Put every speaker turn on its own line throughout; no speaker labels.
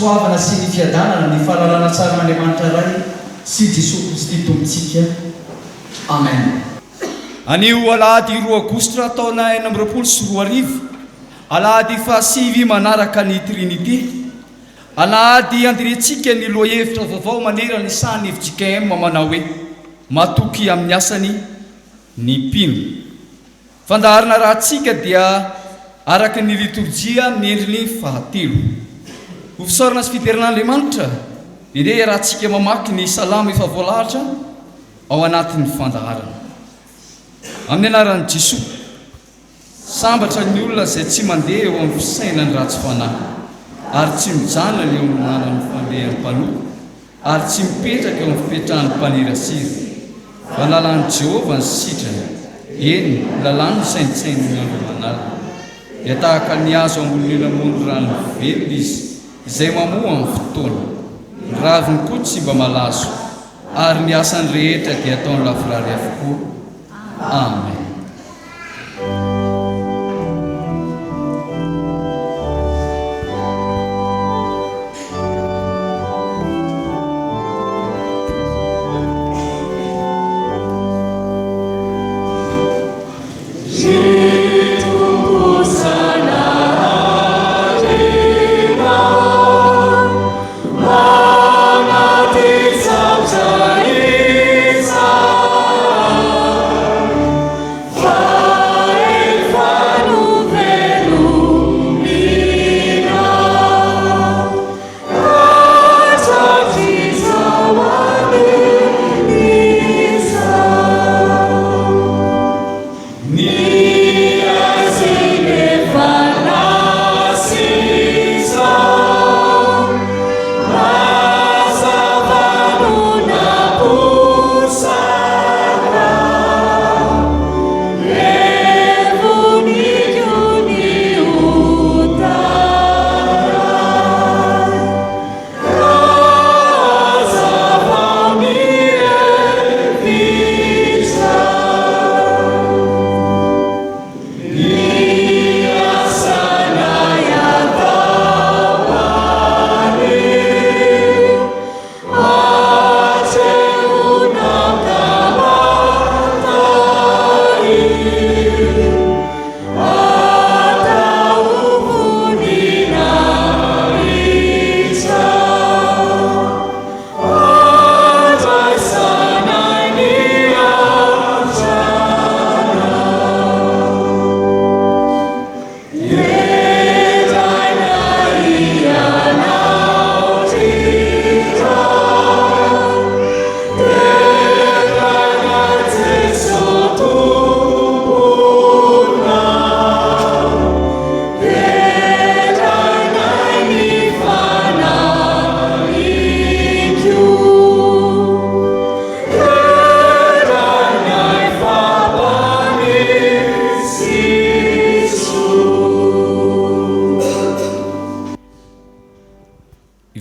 fisoavana sy ny fiadanana ny fahalalana tsaran'andriamanitra ray sy Jesosy Kristy tombontsika. Amen.
Anio alahady 2 Aogositra taona 2024 alahady fahasivy manaraka ny Trinité. Alahady andirentsika ny lohahevitra vaovao manerana ny sahany FJKM manao hoe matoky amin'ny asany ny mpino. Fandaharana rahantsika dia araka ny liturgia amin'ny endriny fahatelo. Ho fisaorana sy fiterin'Andriamanitra dia rahantsika mamaky ny salamo efa voalahatra ao anatin'ny fandaharana. Amin'ny anaran'i Jesosy, sambatra ny olona izay tsy mandeha eo amin'ny fisainany ratsy fanahy, ary tsy mijanona eo amin'ny lalàn'ny fandehan'ny mpanohy, ary tsy mipetraka eo amin'ny fipetrahan'ny mpanirasira. Fa lalàn'i Jehovah ny sitrany, eny lalàny ny saintsainy ny andro manala. Dia tahaka ny azo ambony namono rano velona izy, izay mamoa amin'ny fotoana. Ny raviny koa tsy mba malazo, ary ny asany rehetra dia ataony lafirary avokoa. Amen.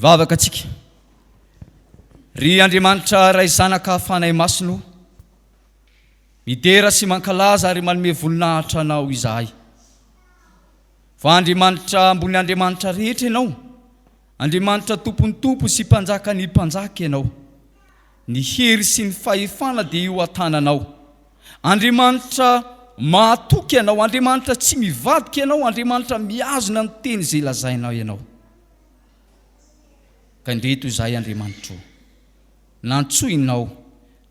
Ivavaka atsika. Ry Andriamanitra ray zanaka fanahy masino, midera sy mankalaza ary manome voninahitra anao izahay. Fa Andriamanitra ambony Andriamanitra rehetra ianao, Andriamanitra tompony tompo sy mpanjaka ny mpanjaka ianao. Ny hery sy ny fahefana dia io atananao. Andriamanitra mahatoky ianao, Andriamanitra tsy mivadika ianao, Andriamanitra miazona ny teny izay lazainao ianao. Ka indreto izahay Andriamanitra, nantsoinao,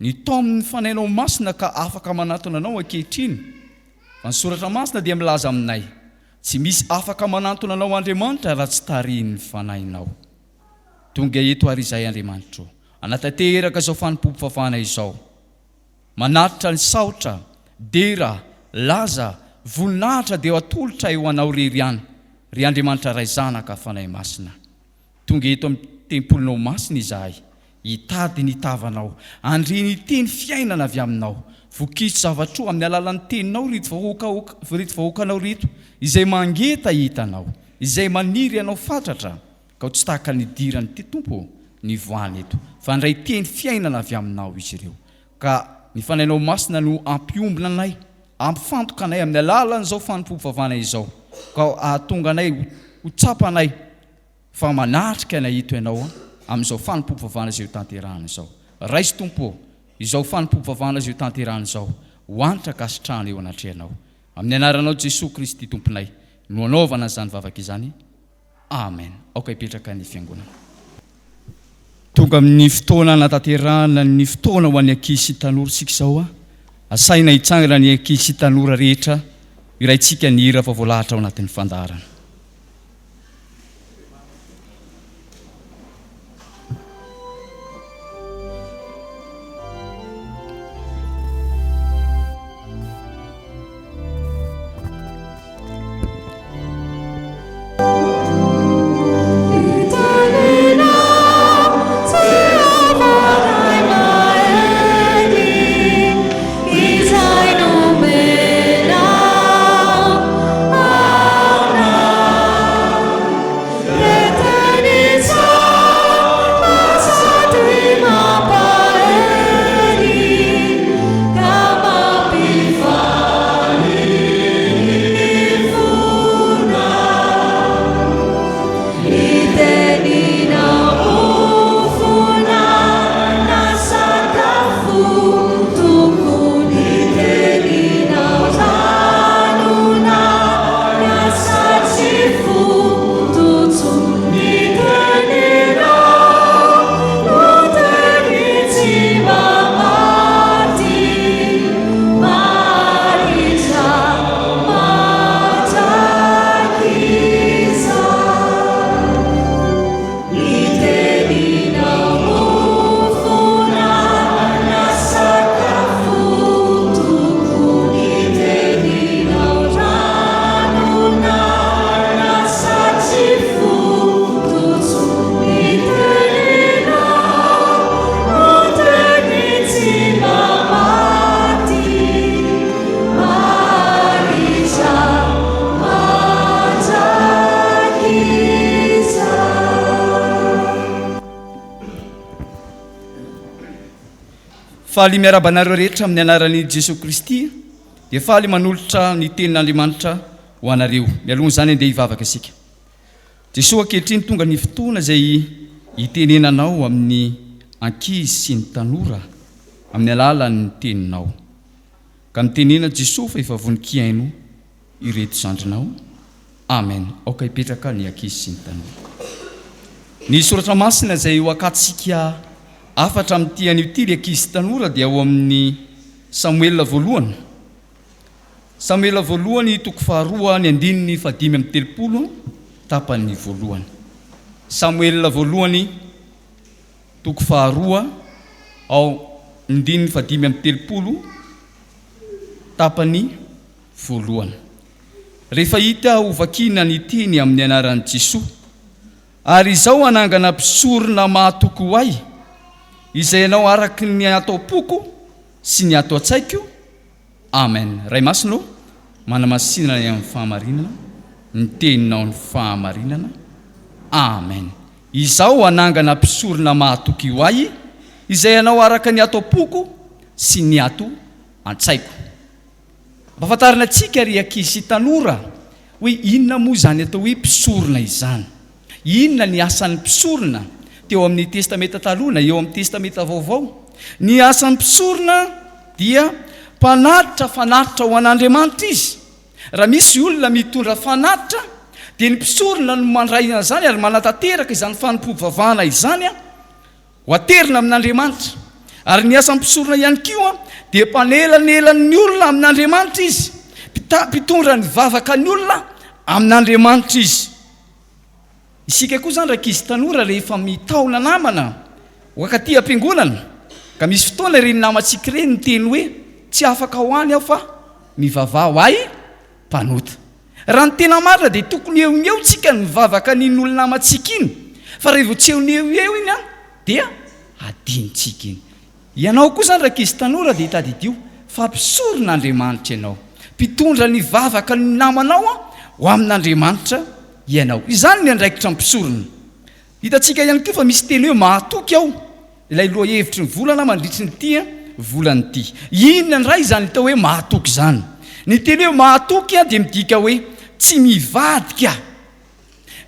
nitao amin'ny fanainao masina ka afaka manatona anao ankehitriny. Fa ny soratra masina dia milaza aminay, tsy misy afaka manatona anao Andriamanitra raha tsy tarihin'ny fanahinao. Tonga eto ary izahay Andriamanitra, anatanteraka izao fanompoam-pifafana izao. Manatitra ny saotra, dera, laza, voninahitra dia atolotra eo anao rery any, ry Andriamanitra ray zanaka fanahy masina. Tonga eto amin'ny tempolinao masina izahay, hitady ny tavanao, andry ny teny fiainana avy aminao, vokitry zavatra amin'ny alalan'ny teninao rito vahoakanao rito, izay mangeta hitanao, izay maniry anao fatratra, ka ho tsy tahaka ny diran'ny tompo ny voany eto, fa ndray teny fiainana avy aminao izy ireo. Ka ny fanainao masina no ampiombona anay, ampifantoka anay amin'ny alalan'izao fanompoam-pifafana izao, ka ahatonga anay ho tsapanay fa manatrika nahito ianao amin'izao fanompom-pavana izay ho tanterahana izao. Raisy tompo, izao fanompom-pavana izay ho tanterahana izao, hoanitra kasitrahana eo anatrehanao. Amin'ny anaranao Jesosy Kristy tomponay, no anaovana izany vavaka izany. Amen. Aoka hipetraka ny fiangonana. Tonga amin'ny fotoana natanterahana ny fotoana ho an'ny ankizy sy tanora sika izao asaina hitsangana ny ankizy sy tanora rehetra iraintsika ny hira voavolahatra ao anatin'ny fandaharana. Faly miarabanareo rehetra amin'ny anaran'i Jesosy Kristy dia faly manolotra ny tenin'Andriamanitra ho anareo. Mialoha izany andeha hivavaka isika. Jesosy ankehitriny tonga ny fotoana izay hitenenanao amin'ny ankizy sy ny tanora amin'ny alalan'ny teninao. Ka mitenena Jesosy fa efa voninkaino ireto zandrinao. Amen. Aoka hipetraka ny ankizy sy ny tanora. Ny soratra masina izay ho akatsika afatra amin'ity an'ity ny ankizy sy tanora dia ao amin'ny Samuela voalohany. Samuela voalohany toko faharoa ny andininy fadimy amin'ny telopolo tapany voalohany. Samuela voalohany toko faharoa ao andininy fadimy amin'ny telopolo tapany voalohany. Rehefa hita ho vakina ny teny amin'ny anaran'i Jesosy, ary izao anangana mpisorona mahatoky ho ahy, izay ianao araky ny atao poko sy ny atao tsaiko. Amen. Ray masino manamasinana ny amin'ny fahamarinana, ny teninao ny fahamarinana. Amen. Izao anangana mpisorona mahatoky ho ahy, izay ianao araky ny atao poko sy ny atao antsaiko. Mahafantarina antsika ry ankizy sy tanora hoe inona moa izany atao hoe mpisorona izany. Inona ny asan'ny mpisorona? Teo amin'ny testamenta taloha na eo amin'ny testamenta vaovao. Ny asan'ny mpisorona dia fanatitra ho an'Andriamanitra izy. Raha misy olona mitondra fanatitra dia ny mpisorona no mandraina izany ary manatanteraka izany fanompo-bavahana izany ho aterina amin'Andriamanitra. Ary ny asan'ny mpisorona ihany koa dia mpanelanelan'ny olona amin'Andriamanitra izy, mpitondra ny vavaka ny olona amin'Andriamanitra izy. Isika koa zany ankizy tanora rehefa mitaona namana wakati am-piangonana ka misy fotoana ireny namantsika ireny miteny hoe tsy afaka hoany aho fa mivavaha ho ahy mpanota. Raha ny tena marina dia tokony eo eo tsika ny mivavaka n'in'olona namantsika iny, fa rehefa tsy eo eo iny dia adinitsika iny. Ianao koa zany ankizy tanora dia tadidio fa mpisoron'Andriamanitra ianao, mpitondra ny vavaka ny namanao ho amin'Andriamanitra ianao. Izany ny andraikitra mpisorona. Hitantsika ihany koa fa misy teny hoe mahatoky aho, ilay loha hevitry ny volana mandritry ny tia volany ity. Inona ny ray izany tao hoe mahatoky izany? Ny teny hoe mahatoky dia midika hoe tsy mivadika.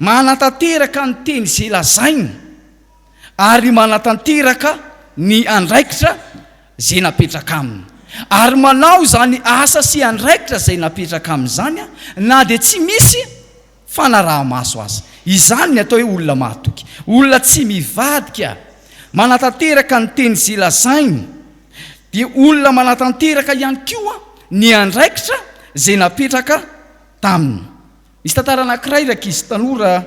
manatanteraka ny teny izay lazainy ary manatanteraka ny andraikitra zay napetraka aminy ary manao zany asa sy andraikitra zay napetraka amin'izany na dia tsy misy fanaraha-maso aza. Izany ny atao hoe olona mahatoky, olona tsy mivadika, manatanteraka ny teny izay lazainy, dia olona manatanteraka ihany koa ny andraikitra zay napetraka taminy. Misy tantara anankiray rakizy tanora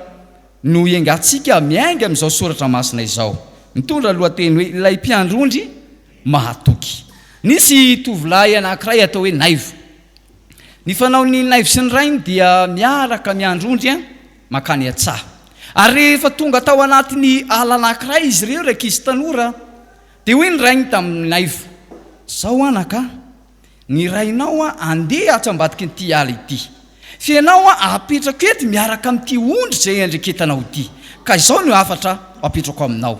no iangatsika miainga amin'izao soratra masina izao, mitondra lohateny hoe ilay mpiandrondry mahatoky. Nisy tovolahy anankiray atao hoe Naivo. Ny fanaony Naivo sy ny rainy dia miaraka miandrondry makany Antsaha. Ary rehefa tonga tao anatiny ala anankiray izy ireo rakizy tanora, dia hoy ny rainy tamin'ny Naivo, zao anaka, ny rainao andeha atsambadiky nyity ala ity, fa ianao apetrako eto miaraka amin'ity ondry zay andreketanao ity, ka izao no afatra apetrako aminao.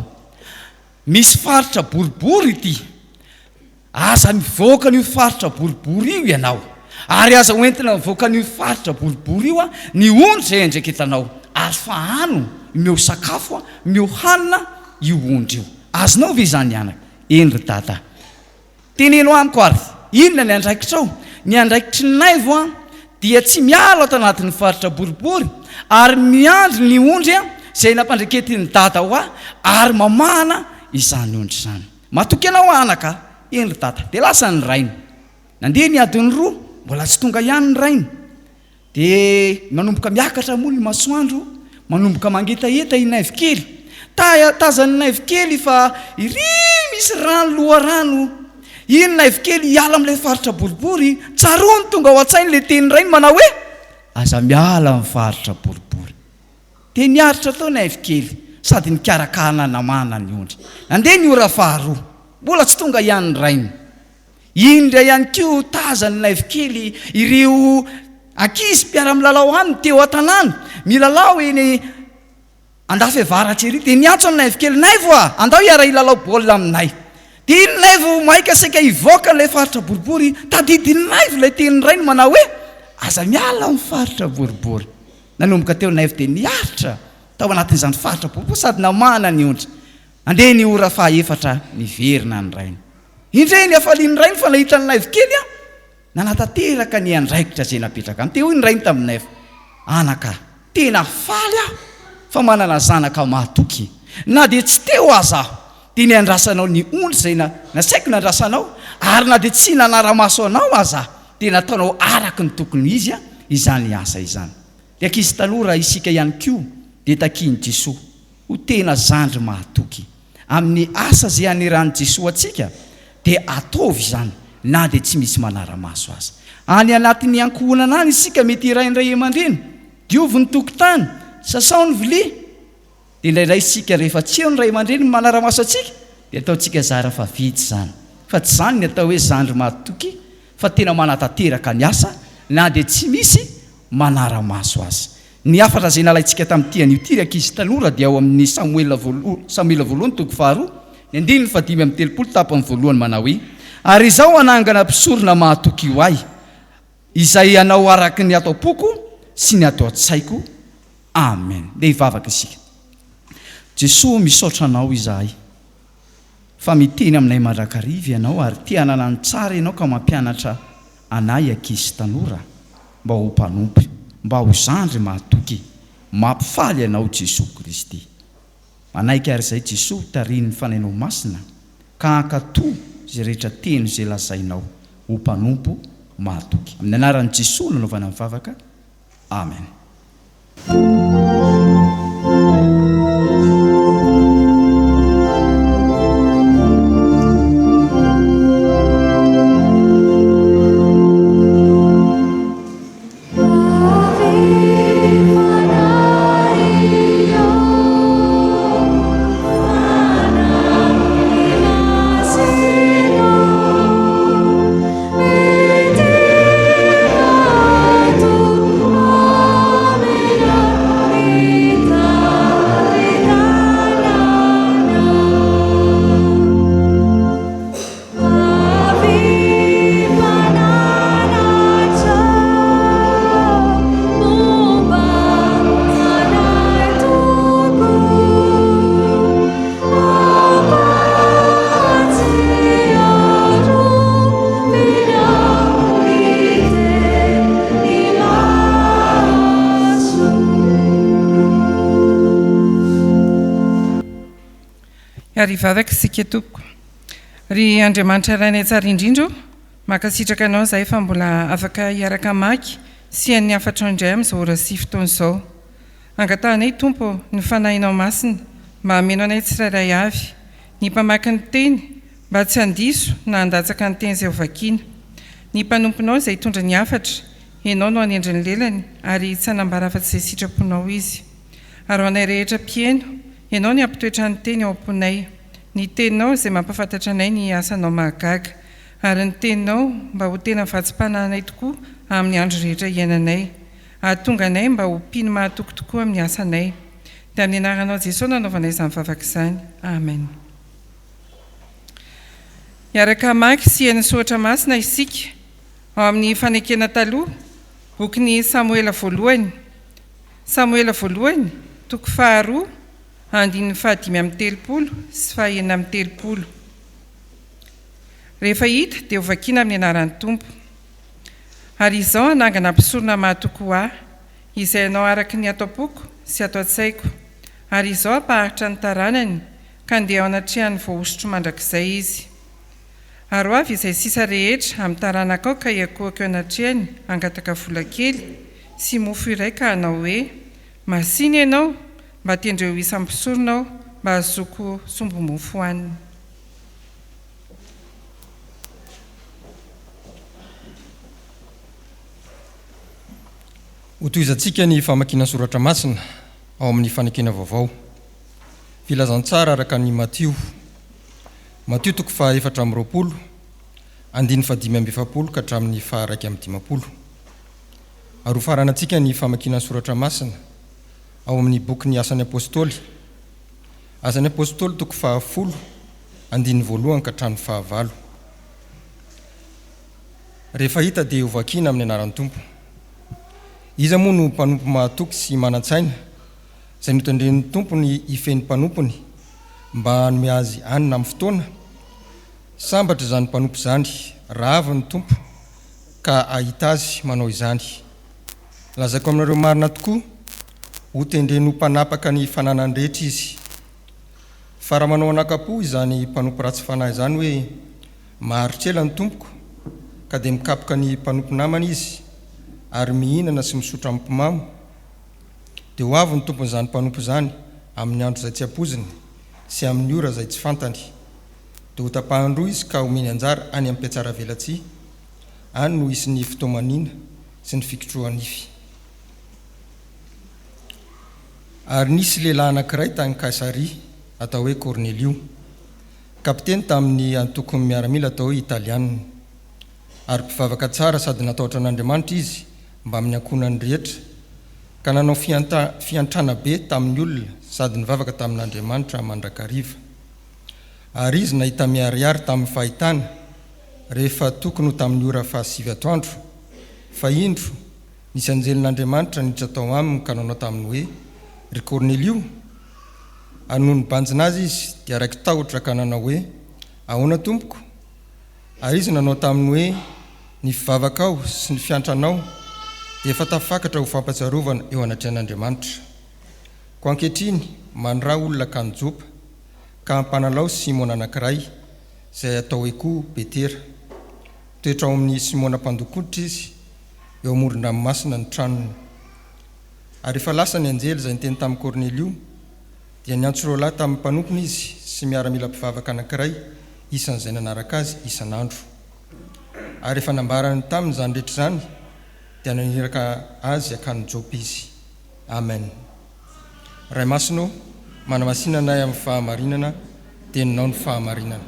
Misy faritra boribory ity, aza mivoaka n'io faritra boribory io ianao, ary aza hoentina mivoaka n'io faritra boribory io ny ondry zay andreketanao, ary fahano meo sakafo meo hanina io ondry io. Azonao ve izany anaka? Eny ry dada, teneno amiko ary, inona ny andraikitrao? Ny andraikitry ny Naivo dia tsy miala ato anatin'ny faritra boribory ary miandry ny ondry zay nampandreketiny dada ho ary mamana izany ondry izany. Matoky ianao anaka? Eny ry dada. Dia lasa ny rainy nandeha ny adiny roa, mbola tsy tonga ihany ny rainy, dia manomboka miakatra moa ny masoandro, manomboka mangetaeta i Naivo kely. Tazany Naivo kely fa iry misy rano loharano. Iny Naivo kely hiala amin'ilay faritra boribory, tsarony tonga ao an-tsainy ilay teny rainy manao hoe aza miala amin'ny faritra boribory. Dia niaritra tao Naivo kely, sady nikarakana namana ny ondry. Nandeha ny ora faharoa, mbola tsy tonga ihany ny rainy. Indra ihany koa tazany Naivo kely ireo ankizy mpiara-milalao aminy teo an-tanàna, milalao eny andafy avaratra ery. Dia niantso ny Naivo kely, Naivo andao hiara ilalao baolina aminay. Dia iny Naivo maika saika hivoaka ilay faritra boribory, tadidiny Naivo ilay teny rainy manao hoe aza miala amin'ny faritra boribory. Nanomboka teo Naivo dia niaritra tao anatin'izany faritra boribory sady namana ny ondry. Andeha ny ora fahaefatra niverina ny rainy. Indray ny afalian'ny rainy fa nahita ny Naivo kely nanatanteraka ny andraikitra zay napetraka aminy. Dia hoy ny rainy tamin'ny Naivo, anaka, tena faly fa manana zanaka mahatoky. Na dia tsy teo aza dia ny andrasanao ny ondry zay nasaiko ny andrasanao, ary na dia tsy nanara-maso anao aza dia nataonao araka ny tokony izy izany asa izany. Dia ankizy tanora isika ihany koa dia takiany Jesosy ho tena zandry mahatoky amin'ny asa zay aneran'i Jesosy atsika, dia ataovy izany na dia tsy misy manara-maso aza. Any anatin'ny ankohonana any isika mety iraindray aman-dreny, diovy ny tokotany, sasao ny vilia, dia indraindray isika rehefa tsy eo ny ray aman-dreny manara-maso atsika, dia ataontsika zara fa vitsy izany. Fa tsy izany ny atao hoe zandry mahatoky, fa tena manatanteraka ny asa na dia tsy misy manara-maso aza. Ny afatra zay nalaintsika tamin'ity an'io ankizy tanora dia ao amin'ny Samuela voalohany toko faharoa, ny 5:7 tapany voalohany manao hoe, ary izao anangana mpisorona mahatoky io ahy, izay anao araky ny atao-poko sy ny atao an-tsaiko. Amen. Dia hivavaka isika. Jesosy misaotra anao izahay fa miteny aminay mandrakariva ianao ary tia hananany tsara ianao ka mampianatra anay ankizy tanora mba ho mpanompo, mba ho zandry mahatoky, mampifaly ianao Jesosy Kristy. Manaiky ary izay Jesosy tariny ny fanainao masina ka hankatoa zay rehetra teny zay lazainao ho mpanompo mahatoky. Amin'ny anaran'i Jesosy nanaovana mivavaka. Amen.
Amen. ary vavaka sika tompoko ry andriamanitra ray ny tsara indrindro makasitraka anao zahay fa mbola afaka hiaraka maky sy an'ny afatra indray amin'izao ora sy fotoana izao angatahanay tompo ny fanahinao masina mba hameno anay tsirairay avy ny mpamaky ny teny mba tsy handiso na handatsaka ny teny izay hovakiana ny mpanomponao izay hitondra ny afatra ianao no anendriny lelany ary tsy hanambara afa-tsy izay sitraponao izy ary ho anay rehetra mpiaino ianao ny ampitoetra ny teny ao am-ponay ny teninao izay mampafantatra anay ny asanao mahagaga ary ny teninao mba ho tena mivatsim-pananay tokoa amin'ny andro rehetra iainanay ahatonga anay mba ho mpino mahatoky tokoa amin'ny asanay dia amin'ny anaranao Jesosy nanaovanay izany vavaka izany amen. Hiaraka maky sy ny soratra masina isika ao amin'ny fanekena taloha bokin'ny Samuela voalohany toko 2 andininy 5:30 sy 6:30. Rehefa hita dia hovakiana amin'ny anaran'ny Tompo. Ary izao anangana mpisorona mahatoky ho ahy izay anao araka ny atao poko sy atao tsaiko ary izao ampaharitra ny taranany ka andeha ao anatrehany voahosotro mandrakizay izy. Ary ho avy izay sisa rehetra amin'ny taranaka ao ka hiakohako eo anatrehany angataka vola kely sy mofo iray ka hanao hoe masiny ianao mba tendreo isam-pisoronao mba hazoko sombo-mofo hoaniny.
Hotoizantsika ny famakiana soratra masina ao amin'ny fanekena vaovao. Filazantsara araka ny Matio toko 4:20 andiny 5:70 ka hatramin'ny 2:50. Ary faranantsika ny famakiana soratra masina ao amin'ny boky ny asan'ny apôstôly toko 10 andiny 1 ka hatramin'ny 9. Rehefa hita dia hovakiana amin'ny anaran'ny Tompo. Iza moa no mpanompo mahatoky sy manan-tsaina izay notendren'ny tompony ifeny mpanompony mba hanome azy anina amin'ny fotoana. Sambatra izany mpanompo izany raha avy ny Tompo ka ahita azy manao izany. Lazaiko aminareo marina tokoa ho tendreno mpanapaka ny fananany rehetra izy. Fa raha manao anakapo izany mpanompo ratsy fanahy izany hoe maharitra ela ny tompoko ka dia mikapoka ny mpanompo namany izy ary mihinana sy misotra amin'ny mpimamo dia ho avy ny tompon'izany mpanompo izany amin'ny andro izay tsy ampoziny sy amin'ny ora izay tsy fantany dia ho tapahany roa izy ka homeny anjara any amin'ny mpiatsara velatsia any no isy ny fitomanina sy ny fikitrohan'ny nify. Ary nisy lehilahy anankiray tany Kaisaria atao hoe Cornelio, kapiteny tamin'ny antoko miaramila atao hoe Italiana, ary mpivavaka tsara sady natahotra an'Andriamanitra izy mba amin'ny ankonany rehetra ka nanao fiantrana be tamin'ny olona sady nivavaka tamin'Andriamanitra mandrakariva. Ary izy nahita miariary tamin'ny fahitana rehefa tokony ho tamin'ny ora 7 atoandro fa indro nisy anjelin'Andriamanitra niditra tao aminy ka nanao taminy hoe ry Cornelio. Ary noho nibanjina azy izy dia raiky tahotra ka nanao hoe ahoana tompoko. Ary izy nanao taminy hoe ny fivavaka ao sy ny fiantranao dia efa tafakatra ho fampatsiarovana eo anatrehan'Andriamanitra. Ko ankehitriny mandraha olona ka nijopa ka hampanalao Simona anankiray izay atao hoe koa Petera. Toetra ao amin'ny Simona mpandokoditra izy eo amoron-dranomasina ny tranony. Ary efa lasa ny anjely izay niteny tamin'ny Cornelio dia niantso ireo lahy tamin'ny mpanompony izy sy miaramila mpivavaka anankiray isan'izay nanaraka azy isan'andro. Ary efa nambarany taminy izany rehetra izany dia naniraka azy akany Jopa izy. Amen. Ray Masino, manamasinana amin'ny fahamarinana, teninao ny fahamarinana.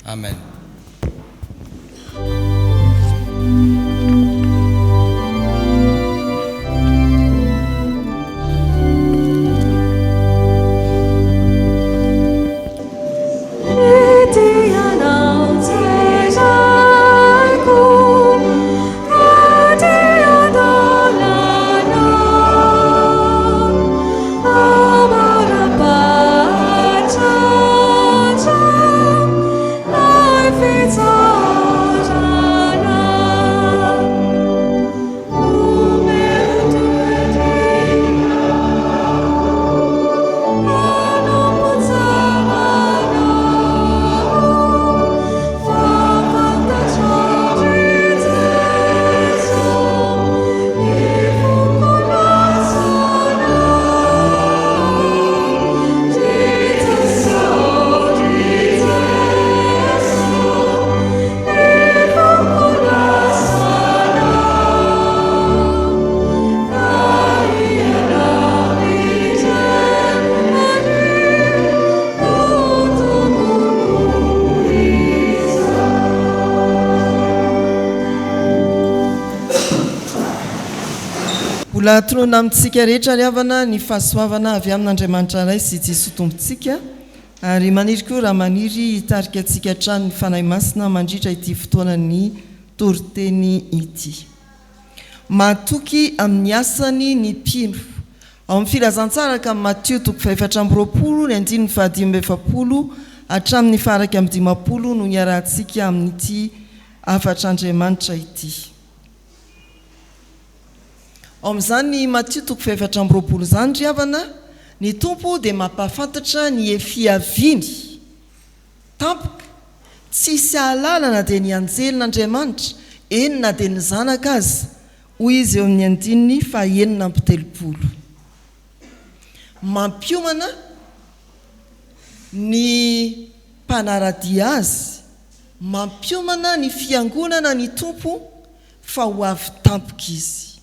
Amen.
Life mbola toroana amintsika rehetra ry havana ny fahasoavana avy amin'Andriamanitra ray sy Jesosy tompontsika ary maniry koa raha maniry hitarika antsika hatrany ny fanahy masina mandritra ity fotoanany toriteny ity. Matoky amin'ny asany ny mpino ao amin'ny filazantsara ka Matthieu 7:20 ny andininy 7:20 hatramin'ny faraka amin'ny 50 no niarahantsika amin'ity afatr'Andriamanitra ity. Ao amin'izany Matthieu 7:20 zany ry havana, ny tompo dia mampahafantatra ny efiaviany tampoka tsisy ahalala na dia ny anjelin'Andriamanitra eny na dia ny zanaka azy hoy izy eo amin'ny andininy 9:30. Mampiomana ny mpanaradia azy, mampiomana ny fiangonana ny tompo fa ho avy tampoka izy,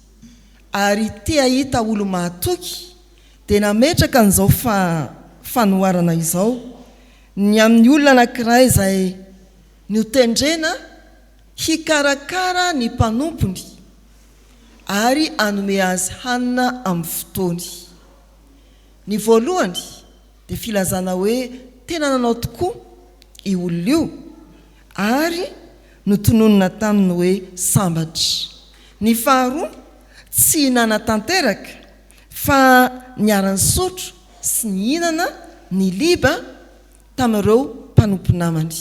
ary te ahita olo mahatoky dia nametraka an'izao fanoharana izao ny amin'ny olona anankiray izay ny hotendrena hikarakara ny mpanompony ary anome azy hanina amin'ny fotoany. Ny voalohany dia filazana hoe tena nanao tokoa io olona io ary notononina taminy hoe sambatra. Ny faharoa tsy nanatanteraka fa niarany sotro sy ny hinana ny liba tamin'ireo mpanompo namany.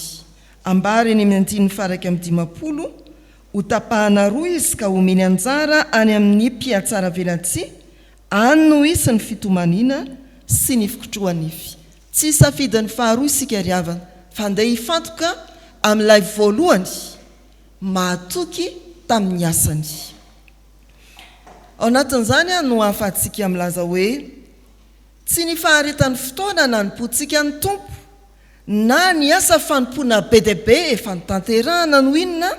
Ambary eny amin'ny andininy faraka amin'ny 50 ho tapahana roa izy ka omeny anjara any amin'ny mpiatsara velatsia any no isy ny fitomaniana sy ny fikotroanify. Tsy safidin'ny faharoa isika ry havana fa andeha hifantoka amin'ilay voalohany mahatoky tamin'ny asany. Ao anatin'izany no hahafahantsika milaza hoe tsy ny faharetan'ny fotoana na nipontsika ny tompo na ny asa fanompoana be dia be efa nitanterahana no inona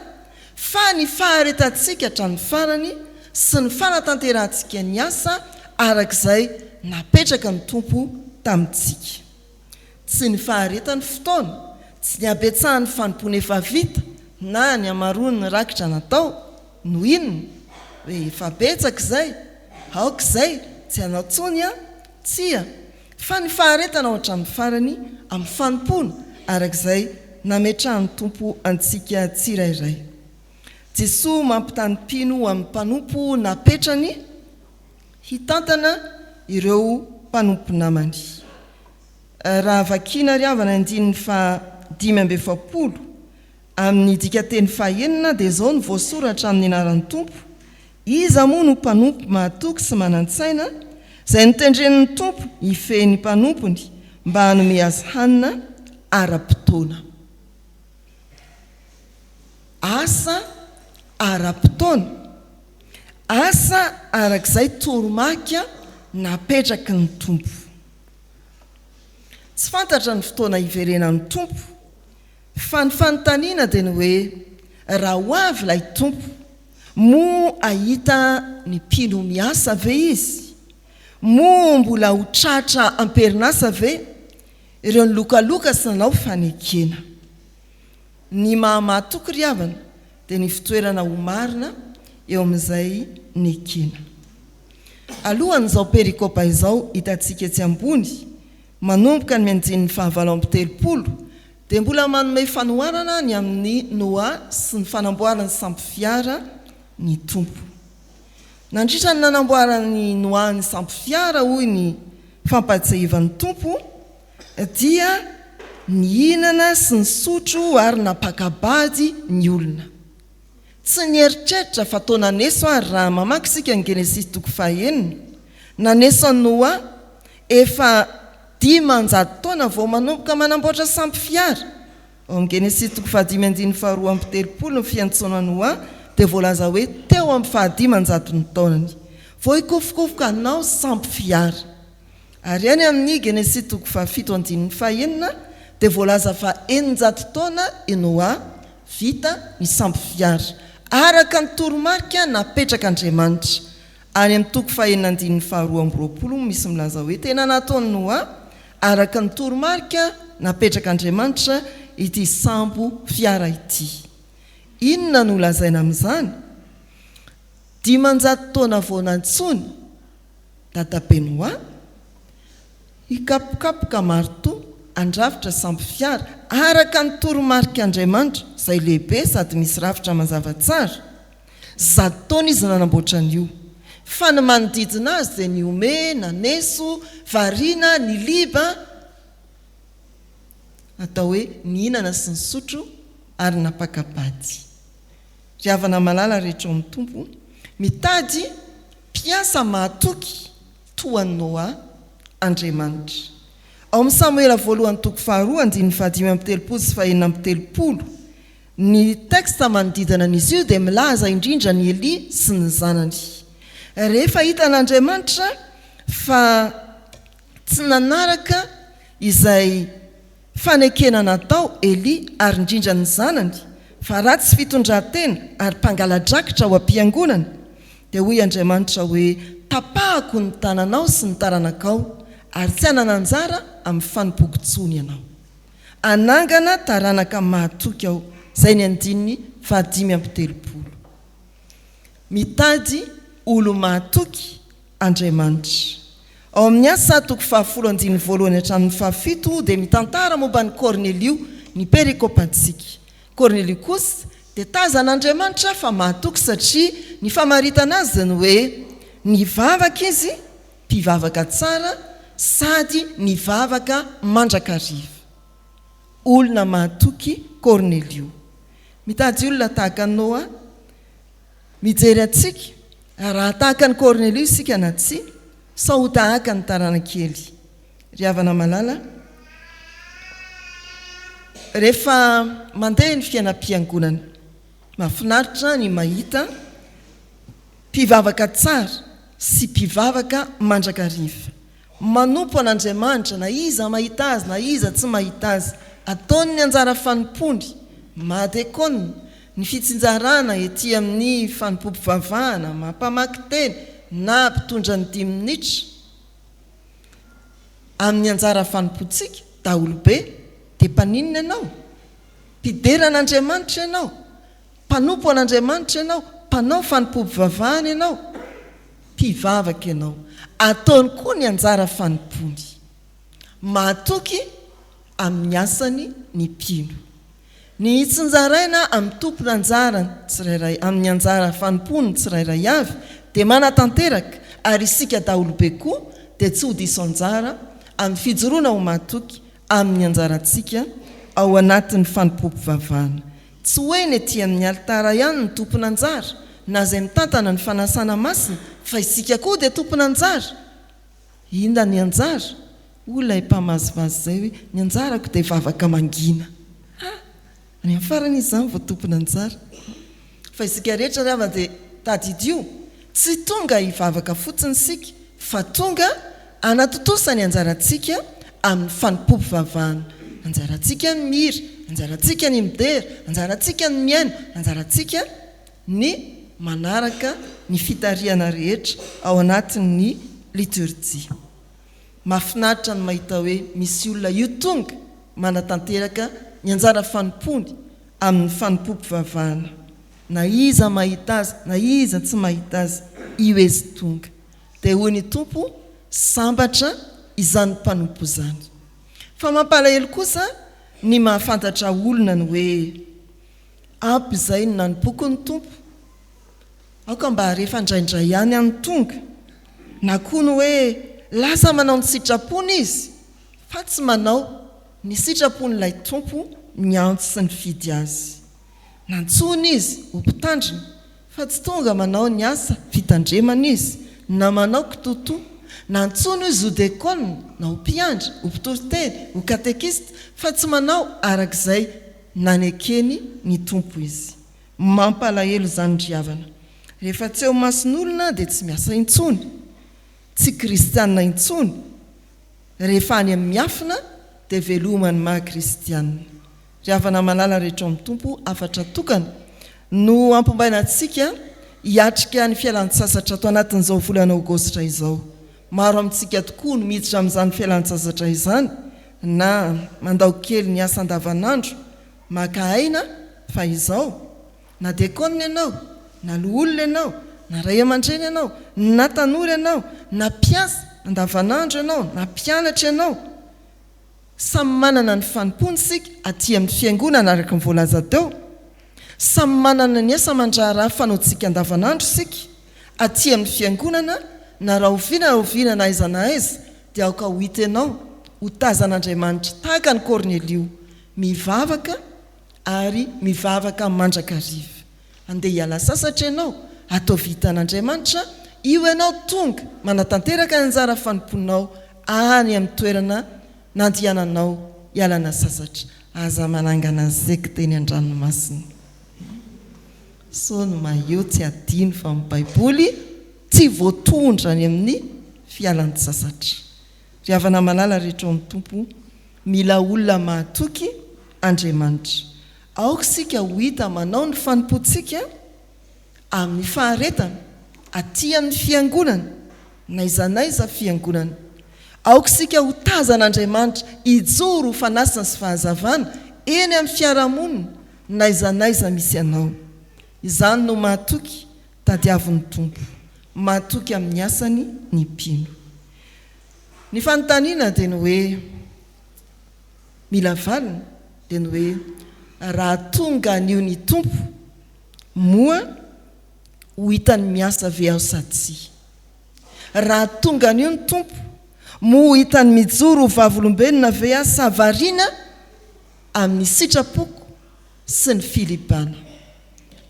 fa ny faharetantsika hatramin'ny farany sy ny fanatanterantsika ny asa arak'izay napetraka ny tompo tamintsika. Tsy ny faharetan'ny fotoana, tsy ny abetsahan'ny fanompoana efa vita na ny amarony ny rakitra natao no inona hoe efa betsaka izay, aoka izay, tsy hanao tsony a, tsia, fa ny faharetana ao hatramin'ny farany amin'ny fanompoana arak'izay nametrahan'ny tompo antsika tsirairay. Jesosy mampitany mpino amin'ny mpanompo napetrany hitantana ireo mpanompo namany. Raha vakiana ry havana andininy 5:20 amin'ny dikateny 9 dia izao no voasoratra amin'ny anaran'ny tompo: iza moa no mpanompo mahatoky sy manan-tsaina izay nitendren'ny tompo hifehy mpanompony mba hanome azy hanina ara-potoana. Asa ara-potoana, asa arak'izay toromarika napetraka ny tompo. Tsy fantatra ny fotoana hiverenan'ny tompo fa ny fanontaniana dia ny hoe raha ho avy ilay tompo mo ahita ny mpino miasa ve izy, mo mbola ho tratra amperinasa ve ireo ny lokaloka sy nalao fanekena. Ny mahamatoky ry havana dia ny fitoerana ho marina eo amin'izay nekena. Alohan'izao perikopa izao hitantsika etsy ambony manomboka ny andininy 9:30 dia mbola manome fanoharana ny amin'ny Noa sy ny fanamboarany sampy fiara ny tompo. Nandritra ny nanamboarany Noa ny sampy fiara hoy ny fampatsiahivan'ny tompo dia ny hinana sy ny sotro ary napakabady ny olona. Tsy nieritreritra fa tao naneso ary raha mamaky isika ny Genesis 5:9 naneso Noa efa 500 taona vao manomboka manamboatra sampy fiara. Ao amin'ny Genesis 5:12 ny fiantsoana Noa dia voalaza hoe teo amin'ny 500 ny taonany vao hikofokofoka anao sampy fiara. Ary any amin'ny Genesis 7:1 dia voalaza fa 900 taona i Noa vita ny sampy fiara araka ny toromarika napetraka Andriamanitra. Any amin'ny 9:2 misy milaza hoe tena nataony Noa araka ny toromarika napetraka Andriamanitra ity sampy fiara ity. Inona no lazaina amin'izany? Dia ny fitoerana ho marina eo amin'izay nekena. Jesosy dimanjato taona voanantsony dadabenoa hikapokapoka marito andravitra samby fiara araka ny toromarika Andriamanitra izay lehibe sady misy rafitra mazava-tsara. Zato taona izy nanamboatra an'io, fa ny manodidina azy dia ny omena, neso, variana, ny liba, atao hoe mihinana sy ny sotro ary napakabady. Ry havana malala rehetra amin'ny tompo, mitady mpiasa mahatoky toan'ny Noa Andriamanitra. Ao amin'ny Samuela 2:2-5:30 ny teksta manodidina an'izy io dia milaza indrindra ny Eli sy ny zanany. Rehefa hitan'Andriamanitra fa tsy nanaraka izay fanekena natao Eli ary indrindra ny zanany, fa ratsy fitondran-tena ary mpangala-drakitra ao am-piangonana, dia hoy Andriamanitra hoe tapahako ny tananao sy ny taranakao ary tsy hanana anjara amin'ny fanimpoko-tsony ianao. Anangana taranaka mahatoky aho. Zay ny andininy 5:30. Mitady olo mahatoky Andriamanitra. Ao amin'ny asa 1:10-7 dia mitantara momba ny Kornelio ny perikopantsika. Kornelio kosa dia tazan'Andriamanitra fa mahatoky satria ny famaritana azy ny hoe nivavaka izy mpivavaka tsara sady nivavaka mandrakariva. Olona mahatoky Kornelio. Mitady olona tahaka ny Noa, mijery atsika raha tahaka ny Kornelio isika na tsy, sa ho tahaka ny taranakely. Ry havana malala, rehefa mandeha ny fiainam-piangonana, mahafinaritra ny mahita mpivavaka tsara sy mpivavaka mandrakariva. Manompo an'Andriamanitra, na iza mahita azy na iza tsy mahita azy, ataony ny anjara fanimpony, madekona ny fitsinjarana ety amin'ny fanimpom-pivavahana, mampamaky teny na mpitondra ny 10 minitra amin'ny anjara fanimpontsika daholobe, dia mpaninona ianao? Mpideran'Andriamanitra ianao, mpanompo an'Andriamanitra ianao, mpanao fanimpom-pivavahana ianao, mpivavaka ianao. Ataony koa ny anjara fanimpony, mahatoky amin'ny asany ny mpino. Ny tsinjaraina amin'ny tompony anjarany tsirairay, amin'ny anjara fanimpony tsirairay avy, dia manatanteraka, ary isika daholobe koa dia tsy ho diso anjara amin'ny fijoroana ho mahatoky amin'ny anjarantsika ao anatin'ny fanimpom-pivavahana. Tsy hoe ny ety amin'ny alitara ihany ny tompony anjara, na izay mitantana ny fanasana masina, fa isika koa dia tompony anjara. Inona ny anjara? Olona mpamazivazy zay hoe ny anjarako dia vavaka mangina. Any amin'ny farany izany vao tompony anjara. Fa isika rehetra rehefa dia tadidio, tsy tonga hivavaka fotsiny sika, fa tonga anatotosa ny anjarantsika amin'ny fanimpom-pivavahana. Anjarantsika ny mira, anjarantsika ny midera, anjarantsika ny miaina, anjarantsika ny manaraka ny fitariana rehetra ao anatin'ny liturjia. Mahafinaritra ny mahita hoe misy olona io tonga manatanteraka ny anjara fanimpony amin'ny fanimpom-pivavahana. Na iza mahita azy, na iza tsy mahita azy, io ezy tonga. Dia hoy ny tompo, sambatra izany mpanompo izany. Fa mampalahelo kosa ny mahafantatra olona ny hoe ampy izay no nanompoky ny tompo. Aoka mba rehefa indraindray ihany any tonga, na koa ny hoe lasa manao ny sitrapony izy, fa tsy manao ny sitrapon'ilay tompo miantso sy ny fidy azy. Nantsony izy ho mpitandrina, fa tsy tonga manao ny asa fitandremana izy, na manao kitoto. Nantsony izy ho dekona, na ho mpiandry, ho mpitoriteny, ho katekista, fa tsy manao arak'izay nanekeny ny tompo izy. Mampalahelo izany ry havana. Rehefa tsy eo mason'olona dia tsy miasa intsony, tsy kristianina intsony. Rehefa any amin'ny miafina dia velomany maha-kristianina. Ry havana malala rehetra amin'ny tompo, afatra tokana no ampombaina antsika hiatrika ny fialan-tsasatra ato anatin'izao volana aogositra izao. Maro amintsika tokoa no miditra amin'izany fialan-tsasatra izany, na mandao kely ny asa andavanandro, maka aina fa izao, na dekona ianao, na loholona ianao, na ray aman-dreny ianao na tanora ianao na mpiasa andavanandro ianao na mpianatra ianao samy manana ny fanompony sika aty amin'ny fiangonana araka nyvoalaza teo samy manana ny asa mandrara fanaontsika andavanandro sika aty amin'ny fiangonana na raha oviana na aiza na aiza dia aoka ho hitenao ho tazan'Andriamanitra tahaka ny Kornelio mivavaka ary mivavaka mandrakariva andeha hiala sasatra ianao atao vitan'Andriamanitra io ianao tonga manatanteraka ny anjara fanomponao any amin'ny toerana nandiananao hialana sasatra aza manangana zeka teny an-dranomasina so ny maheo tsy adino fa amin'ny baiboly tsy voatondra ny amin'ny fialan'ny sasatra ry havana malala rehetra amin'ny tompo mila olona mahatoky Andriamanitra aoka sika ho hita manao ny fanompontsika amin'ny faharetana aty amin'ny fiangonana na izanaiza fiangonana aoka sika ho tazan'Andriamanitra ijoro ho fanasana sy fahazavana eny amin'ny fiarahamonina na izanaiza misy anao izany no mahatoky tadiavin'ny tompo mahatoky amin'ny asany ny mpino ny fanontaniana dia ny hoe mila valina dia ny hoe raha tonga anio ny tompo moa ho hitany miasa ve aho sady tsy raha tonga anio ny tompo moa ho hitany mijoro ho vavolombelona ve aho sa variana amin'ny sitrapoko sy ny filibana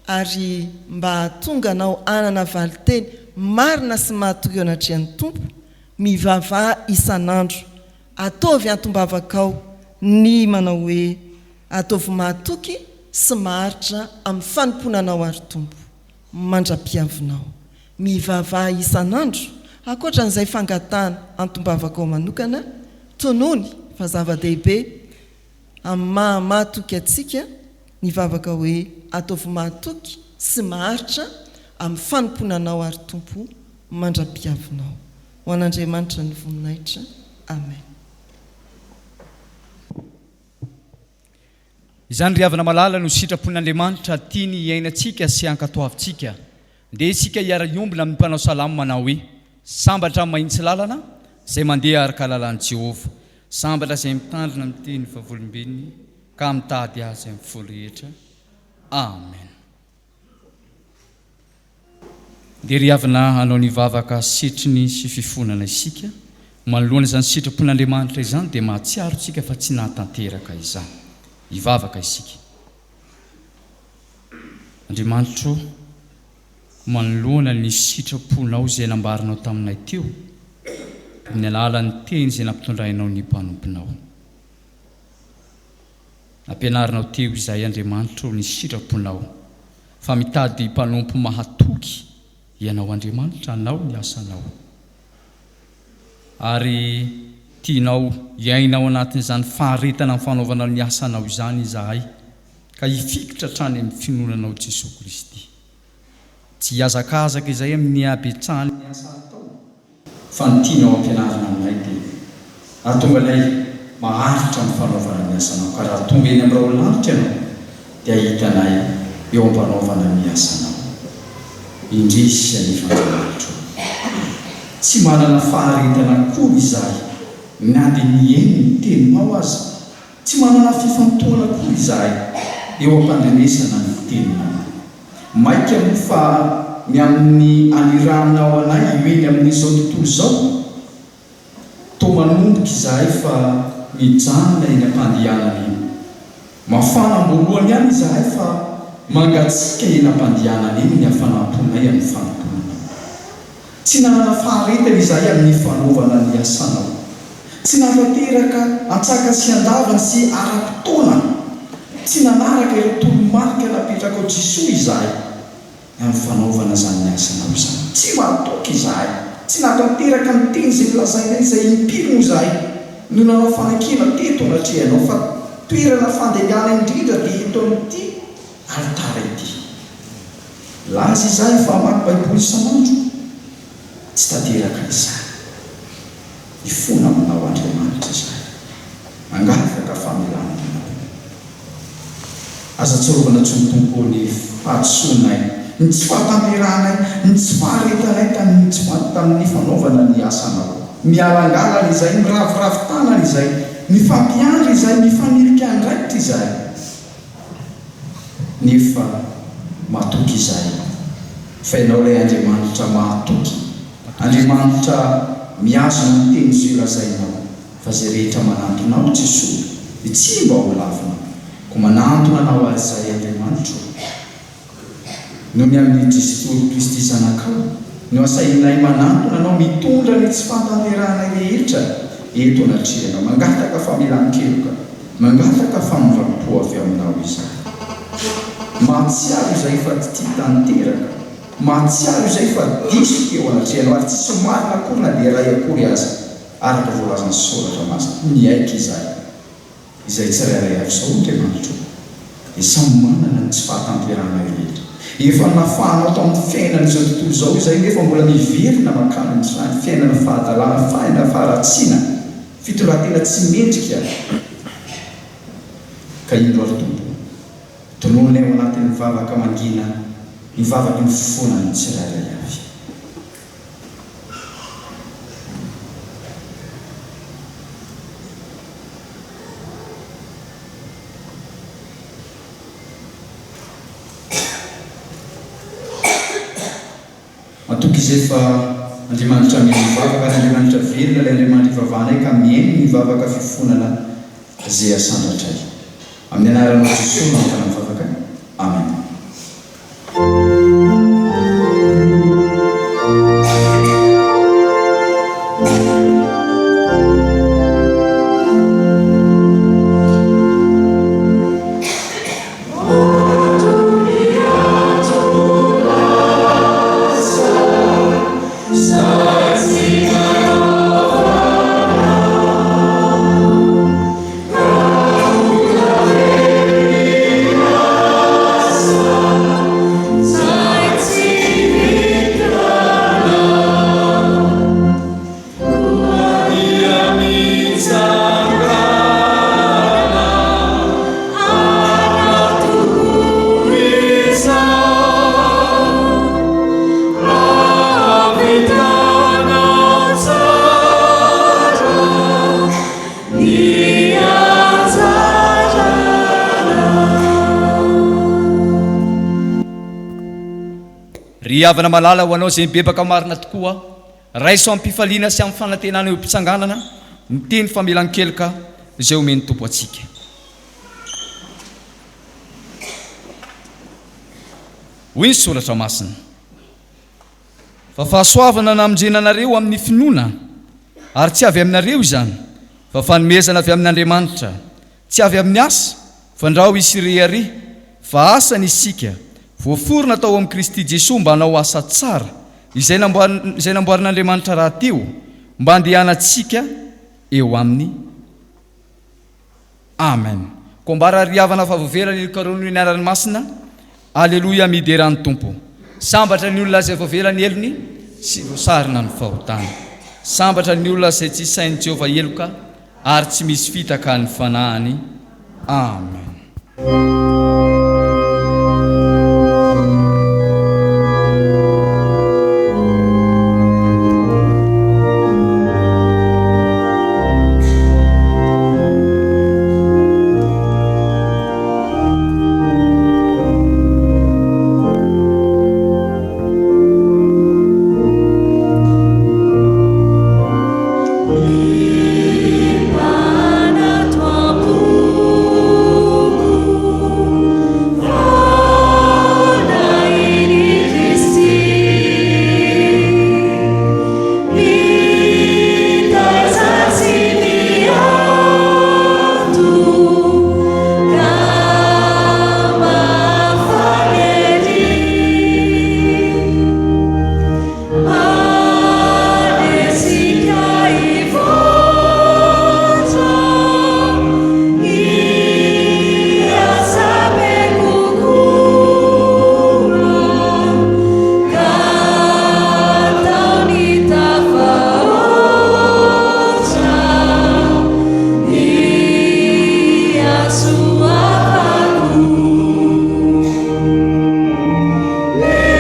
ary mba hatonga anao anana valiteny marina sy mahatoky eo anatrehan'ny tompo mivavaha isan'andro ataovy antombavakao ny manao hoe ataovy mahatoky sy maharitra amin'ny fanomponanao ary tompo mandra-piavinao mivavaha isan'andro akoatra n'izay fangatahana antombavakao manokana tonony fa zava-dehibe amin'ny mahamahatoky atsika nivavaka hoe ataovy mahatoky sy maharitra amin'ny fanomponanao ary tompo mandra-piavinao ho an'Andriamanitra ny voninahitra amen.
Izany ry havana malala no sitrapon'Andriamanitra tiany iainantsika sy ankatoavintsika nde isika hiara-iombona amin'ny mpanao salamo manao hoe sambatra mahitsy lalana izay mandeha araka lalan'i Jehova sambatra izay mitandrina amin'ny teny vavolombelony ka mitady azy amin'ny folo rehetra amen. Dia ry havana hanao ny vavaka sitriny sy fifonana isika manoloana izany sitrapon'Andriamanitra izany dia mahatsiaro isika fa tsy nahatanteraka izany hivavaka isika. Andriamanitra manoloana ny sitraponao izay nambarinao taminay teo amin'ny alalan'ny teny izay nampitondrainao ny mpanomponao. Nampianarinao teo izay Andriamanitra ny sitraponao fa mitady mpanompo mahatoky ianao Andriamanitra anao ny asanao ary tianao iainao anatin'izany faharetana amin'ny fanaovana ny asanao izany izahay ka hifikitra hatrany amin'ny finoananao Jesosy Kristy tsy hiazakazaka izay amin'ny habetsahany ny asa atao fa ny tianao ampianarina aminay dia ahatonga anay maharitra amin'ny fanaovana ny asanao ka raha tonga eny amin'ny raolanitra ianao dia hitanay eo am-panaovana ny asanao indrisy ny Andriamanitra tsy manana faharetana akory izahay na dia miainy ny teninao aza tsy manana fifantoana akory izahay eo am-pandrenesana ny teninao maika moa fa ny amin'ny aniranao anay eny amin'izao tontolo izao toa manomboka izahay fa mijanona eny am-pandianana eny mafana ambolohany ihany izahay fa mangatsika eny am-pandianana eny ny hafanamponay amin'ny fanomponana tsy nanana faharetana izahay amin'ny fanaovana ny asanao tsy nahatanteraka antsaka sy andavana sy ara-potoana tsy nanaraka ireo tolomarika napetraka ao Jesosy izahay amin'ny fanaovana izany ny asanao izany tsy mahatoky izahay tsy nahatanteraka ny teny izay milazainay izay impirino izahay no nanao fanakena teto anatrehanao fa toerana fandehana indrindra dia eto amin'ity altara ity laza izahay fa hamaky baiboly isan'andro tsy tanteraka izany ifona aminao Andriamanitra izahay angafaka famelananao aza tsorovana tsy ny tompo ny fahatsonay
ny tsy fahatamperanay ny tsy faharetanay tamin'ny fanaovana ny asanao mialangalana izay miraviravitana izay mifampiandry izay mifanirika andraikitra izay nefa matoky izay fa ianao ilay Andriamanitra mahatoky Andriamanitra miazona ny teny izay lazainao fa zay rehetra manantonao tsy soa tsy mba ho lavina ko manantona anao azy izay Andriamanitra nohony amin'ny Jesosy Kristy zanakao no asainay manantona anao mitondra ny tsy fantanteranay rehetra eto anatrehana mangataka famelan-keloka mangataka famivampo avy aminao izay mahatsiaro izay fa tsy tanteraka mahatsiaro izay fa diso eo anatrehanao ary tsisy marina akory na dia ray akory azy araka voalazany soratra masina miaika izay tsirairay avy sao Andriamanitra dia samy manana ny tsy fahatamperanay rehetra efa nafahanao tao amin'ny fiainana izao tontolo izao izay nefa mbola miverina makana ny fiainana fahadalàna faina faharatsiana fitondratena tsy mendrika ka ino ary tompo tononay ao anatin'ny mivavaka mangina mivavaka ny fofona ny tsirairay avy matoky izay fa Andriamanitra mivavaka ny Andriamanitra velona ilay Andriamanitra ivavahanay ka miaino mivavaka fifonana zay asandratray amin'ny anaranao Jesosy mankana mivavaka amen.
Havana malala ho anao izay mibebaka marina tokoa raiso amin'ny mpifaliana sy amin'ny fanantenana eo mpitsanganana ny teny famelan-keloka izay omeny tompo atsika. Hoy ny soratra masina fa fahasoavana namonjenanareo amin'ny finoana ary tsy avy aminareo izany fa fanomezana avy amin'Andriamanitra tsy avy amin'ny asa fa ndrao isy rehare fa asa ny isika voaforona tao amin'ny Kristy Jesosy mba hanao asa tsara izay namboarin'Andriamanitra raha teo mba handehanantsika eo aminy. Amen. Ko mba rariavana favoavelany ny karono ny anarany masina. Alleluia, mideran'ny tompo. Sambatra ny olona izay voavelany elony sy voasarina ny fahotana. Sambatra ny olona izay tsy sain'i Jehovah eloka ary tsy misy fitaka ny fanahany. Amen.
Yeah.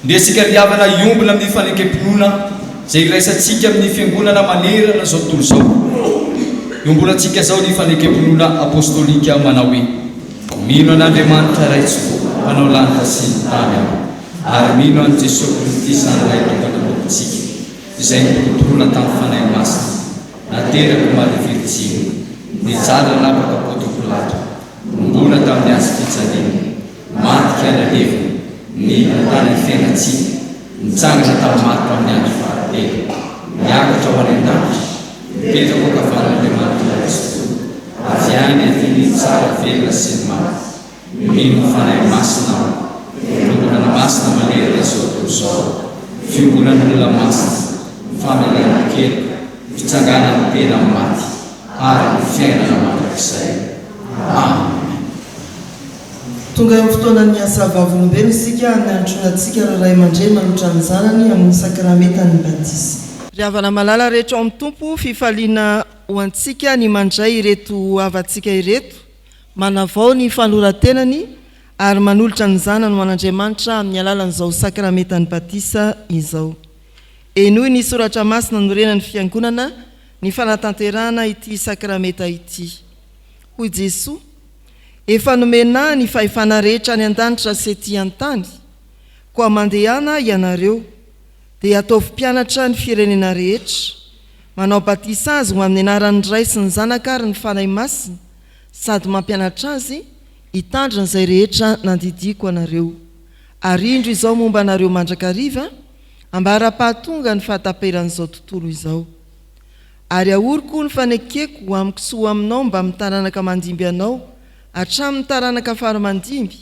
Ndesika riavana iombona amin'ny fanekempinoana zay iraisantsika amin'ny fiangonana manerana zao tontolo zao. Iombonatsika zao ny fanekempinoana apostolika manao hoe: mino an'Andriamanitra raitsy mpanao lanitra sy ny tany ary mino an' Jesosy Kristy zanylay tompon'antsika izay nitotoroana tamin'ny fanahy masina nateraka Maria Virjiny nijaly napaka Ponto Pilato nimbona tamin'ny azy fijaliana mantika nalevina nidina tany amin'ny fiainatsika nitsangana tamin'ny maty tamin'ny andro fahatelo niakatra ho any an-danitra mipetraka ankavan'Andriamanitra Kristy avy any atyny tsara velona sy ny maty mino fanahy masina fiangonana masina manerana izao tontolo zao fiangonan'olona masina famelana kely fitsanganany tena amin'ny maty ary ny fiainana mandrakizay. Amen.
Tonga amin'ny fotoanan'ny asa vavolombelona isika niantronatsika rahay aman-dreny manotra ny zanany amin'ny sakramentany batisa. Ry havana malala rehetra ao amin'ny tompo fifaliana ho antsika ny mandray ireto avantsika ireto, manavao ny fanorantenany ary manolotra ny zanany ho an'Andriamanitra amin'ny alalan'izao sakramentany batisa izao. Enoy ny soratra masina norenany fiangonana ny fanatanterahana ity sakramenta ity. Hoy Jesosy: efa nomena ny fahefana rehetra ny an-danitra sy ety an-tany, koa mandehana ianareo dia ataovy mpianatra ny firenena rehetra, manao batisa azy ho amin'ny anaran'ny Ray sy ny Zanaka ary ny fanahy masina, sady mampianatra azy hitandrina izay rehetra nandidiko anareo. Ary indro izao momba anareo mandrakariva ambara-pahatonga ny fahataperan'izao tontolo izao. Ary ahoriko ny fanekeko ho amiko sy ho aminao mba mitaranaka mandimby anao hatramin'ny taranaka faramandimby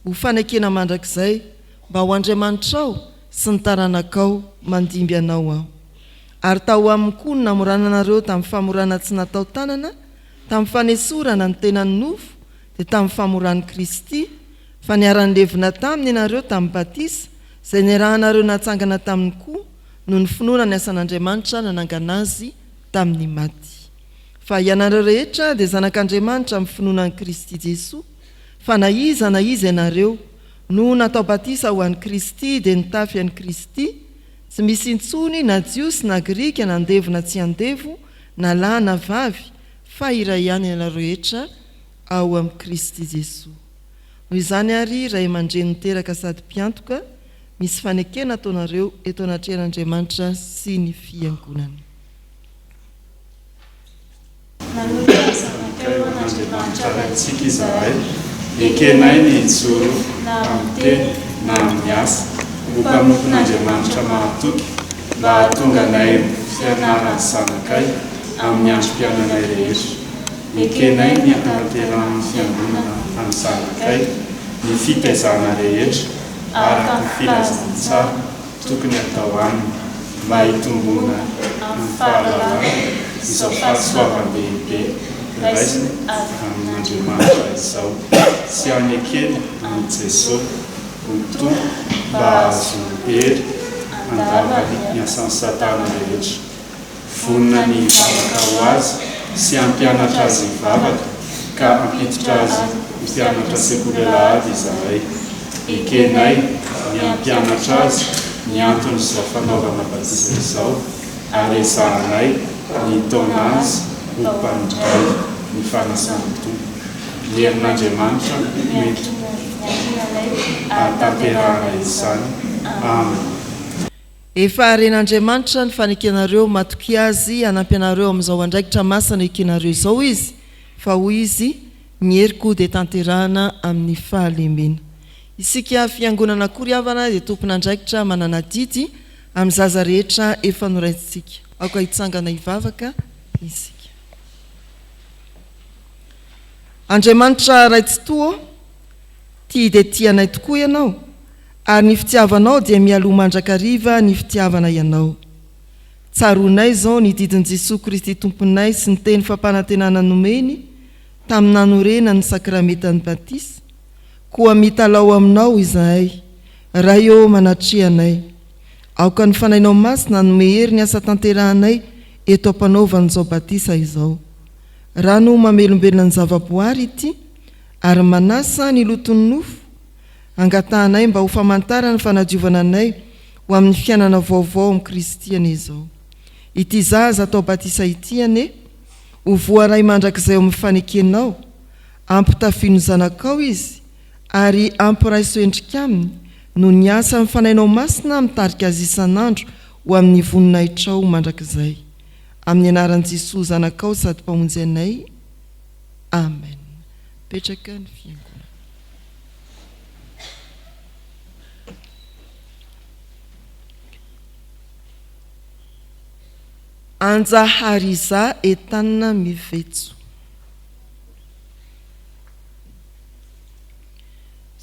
ho fanekena mandrakizay mba ho Andriamanitrao sy ny taranakao mandimby anao aho. Ary tao aminy koa ny namorana anareo tamin'ny famorana tsy natao tanana, tamin'ny fanesorana ny tenany nofo dia tamin'ny famoran'ny Kristy, fa niara-nilevina taminy ianareo tamin'ny batisa izay niarahanareo natsangana taminy koa no ny finoana ny asan'Andriamanitra nanangana azy tamin'ny maty. Fa ianareo rehetra dia zanak'Andriamanitra amin'ny finoanan'i Kristy Jesosy, fa na iza ianareo no natao batisa ho an'i Kristy dia nitafy an'i Kristy, tsy misy intsony na jiosy na grika na andevo na tsy andevo na lahy na vavy, fa iray ihany ianareo rehetra ao amin'ny Kristy Jesosy. Noho izany ary ray aman-dreny niteraka sady mpiantoka, misy fanekena ataonareo eto anatrehan'Andriamanitra sy ny fiangonana.
N'Andriamanitra raintsika izahay, ekenay ny itsoro na amin'ny teny na amin'ny asa, ho mpanompon'Andriamanitra mahatoky mba hahatonga anay fianarany zanakay amin'ny androm-piainanay rehetra. Ekenay ny hanateran'ny fiangonana amin'ny zanakay, ny fitaizana rehetra araka ny filazana tsara tokony atao aminy mba hitombona amin'ny fahalalana izao fahasoavam-dehibe raisiny amin'Andriamanitra izao sy anekena amin'ny Jesosy ho tompo mba azo hery andavany ny asan'ny Satana rehetra. Vonona ny hivavaka ho azy sy hampianatra azy hivavaka ka hampiditra azy mpianatra sekoly-alahady izahay. Ekenay ny hampianatra azy ny antony izao fanaovana batisa izao ary ezahanay ny taona azy ho mpandray ny fanasany tompo. Ny herin'Andriamanitra mety atamperana izany. Amen.
Efa haren'Andriamanitra ny fanekenareo matoky azy hanampianareo amin'izao andraikitra masana ekenareo izao izy, fa hoy izy mieriko dia tanterahana amin'ny fahalemena. Isika fiangonana Koriavana dia tompon'andraikitra manana didy amin'ny zaza rehetra efa noraintsika. Aoka hitsangana hivavaka isika. Andriamanitra raitsy toa, tia dia tianay tokoa ianao, ary ny fitiavanao dia mialoha mandrakariva ny fitiavana ianao. Tsaronay zao ny didin' Jesosy Kristy tomponay sy ny teny fampanantenana nomeny tamin'ny nanorena ny sakramentany batisa, koa mitalao aminao izahay, raha eo manatrehanay. Aoka ny fanainao masina nome hery ny asa tanterahanay eto ampanaovan'izao batisa izao. rano mamelombelona ny zavaboary ity ary manasa ny loton'ny nofo angatahanay mba ho famantara ny fanadiovana anay ho amin'ny fiainana vaovao amin'ny Kristy ane izao. Ity zaza atao batisa ity ane ho voaray mandrakizay ao amin'ny fanekenao, ampitafino zanakao izy ary ampiraiso endrika aminy no ny asa mifanainao masina mitarika azy isan'andro ho amin'ny voninahitrao mandrakizay. Amin'ny anaran'i Jesosy zanakao sady mpamonjy anay. Amen. Petraka ny fiangonana. Anjahariza etanina mivetso.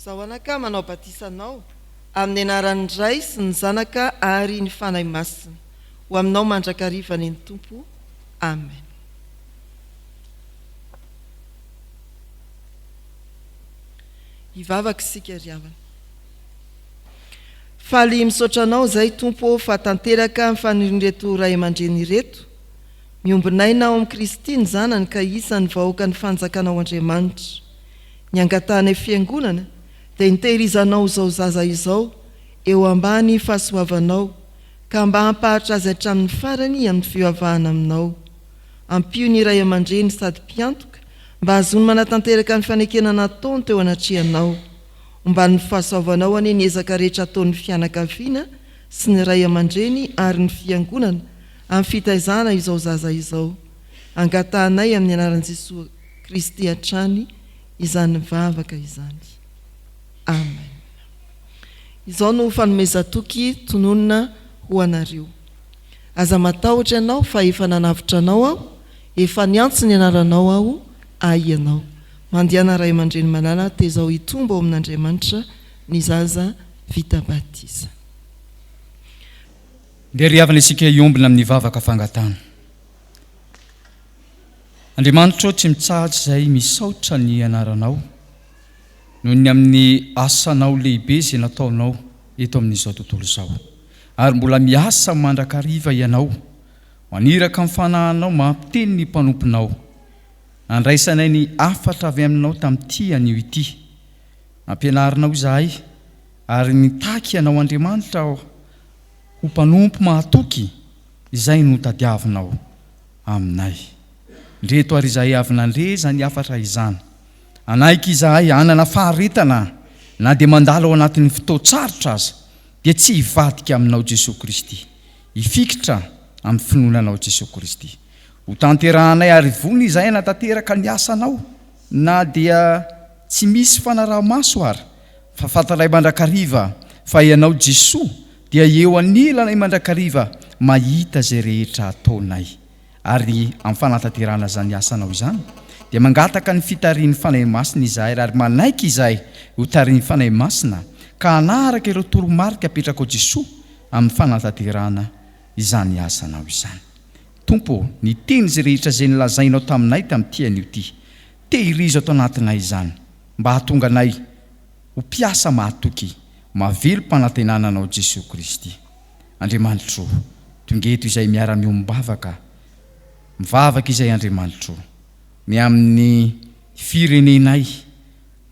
Zaho anaka manao batisanao amin'ny anaran'ny Ray sy ny Zanaka ary ny fanahy masina ho aminao mandrakariva ny Tompo. Amen. Hivavaka isika ry havana. Faly misaotra anao zay Tompo fa tanteraka ny fanirian'ireto ray aman-dreny reto, miombinainao amin'ny Kristy ny zanany ka isan'ny vahoaka ny fanjakanao Andriamanitra. Ny angatanay fiangonana dia nitehirizanao izao zaza izao eo ambany fahasoavanao ka mba hampahatra azy hatramin'ny farany amin'ny fivavahana aminao. Ampio ny ray aman-dreny sady mpiantoka mba azony manatanteraka ny fanekenana ataony teo anatrihanao. Mba ny fahasoavanao ane ny ezaka rehetra ataon'ny fianakaviana sy ny ray aman-dreny ary ny fiangonana amin'ny fitaizana izao zaza izao. Angatahanay amin'ny anaran'i Jesosy Kristy hatrany izany mivavaka izany. Amen. Izao no fanomezatoky tononona ho anareo. Aza matahotra ianao fa efa nanavitra anao aho, efa niantso ny anaranao aho aianao. Mandiana ray aman-dreny malala tezao hitomba ao amin'Andriamanitra ny zaza vita batisa.
Ndeha ry havana isika iombina amin'ny vavaka fangatana. Andriamanitra tsy mitsahatry izay misaotra ny anaranao noho ny amin'ny asanao lehibe izay nataonao eto amin'izao tontolo izao. Ary mbola miasa mandrakariva ianao, maniraka amin'ny fanahinao mampiteny ny mpanomponao. Nandraisanay ny afatra avy aminao tamin'ity anio ity. Nampianarinao izahay ary nitaky ianao Andriamanitra ho mpanompo mahatoky izay no tadiavinao aminay. Ndreto ary izahay avy nandreza ny afatra izany. Anaiky izahay anana faharetana na dia mandalo ao anatin'ny fotoatsarotra aza dia tsy hivadika aminao Jesosy Kristy. Hifikitra amin'ny finoananao Jesosy Kristy. Ho tanterahanay ary vony izahay natanteraka ny asanao na dia tsy misy fanaraha-maso ary fa fantaray mandrakariva fa ianao Jesosy dia eo anilanay mandrakariva mahita zay rehetra ataonay. Ary amin'ny fanatanterana zany asanao izany dia mangataka ny fitarian'ny fanahy masina izahay ary manaiky izahay ho tarian'ny fanahy masina ka hanaraka ireo toromarika apetraka ao Jesosy amin'ny fanatanterana izany asanao izany. Tompo, ny teny zay rehetra izay nilazainao taminay tamin'ity anio ity, tehirizo ato anatinay izany mba hahatonga anay ho mpiasa mahatoky mavelo mpanantenananao Jesosy Kristy. Andriamanitro, tongeto izay miara-miombavaka mivavaka izay Andriamanitro ny amin'ny firenenay.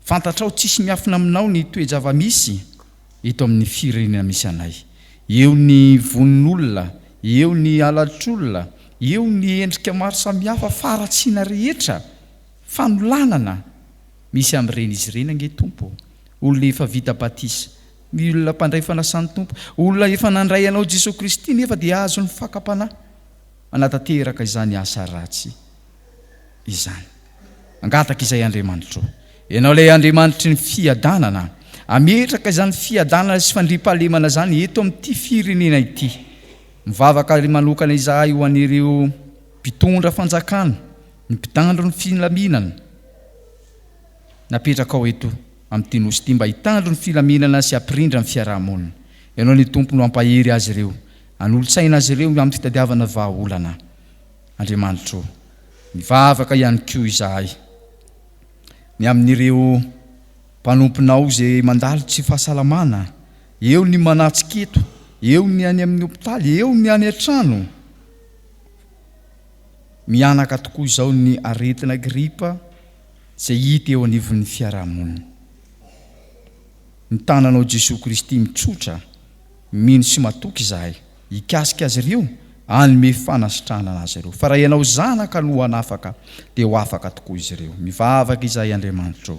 Fantatrao tsisy miafina aminao ny toe-java-misy eto amin'ny firenena misy anay. Eo ny vonin'olona, eo ny alatr'olona, eo ny endrika maro samihafa faratsiana rehetra, fanolanana misy amin'ireny izy ireny ange Tompo. Olona efa vita batisa, ny olona mpandray fanasany Tompo, olona efa nandray anao Jesosy Kristy nefa dia azo ny fakapana. Manatanteraka izany asa ratsy izany. Angataka izay Andriamanitro. Ianao ilay Andriamanitry ny fiadanana, ametraka izany fiadanana sy fandriampahalemana zany eto amin'ity firenena ity. Mivavaka manokana izahay ho an'ireo mpitondra fanjakana, ny mpitandro ny filaminana. Napetraka ao eto amin'ity nosy ity mba hitandro ny filaminana sy hampirindra ny fiarahamonina. Ianao ny Tompo no ampahery azy ireo, anolo-tsaina azy ireo amin'ny fitadiavana vahaolana. Andriamanitro, mivavaka ihany koa izahay ny amin'ireo mpanomponao izay mandalo tsy fahasalamana, eo ny manatsiketo, eo ny any amin'ny hopitaly, eo ny any an-trano. mianaka tokoa izao ny aretina gripa izay hita eo anivon'ny fiarahamonina. Ny tananao Jesosy Kristy mitsotra mino sy matoky izahay hikasika azy ireo anome fanasitrahana anazy ireo. Fa raha ianao zanaka no hanafaka dia ho afaka tokoa izy ireo. Mivavaka izahay Andriamanitra.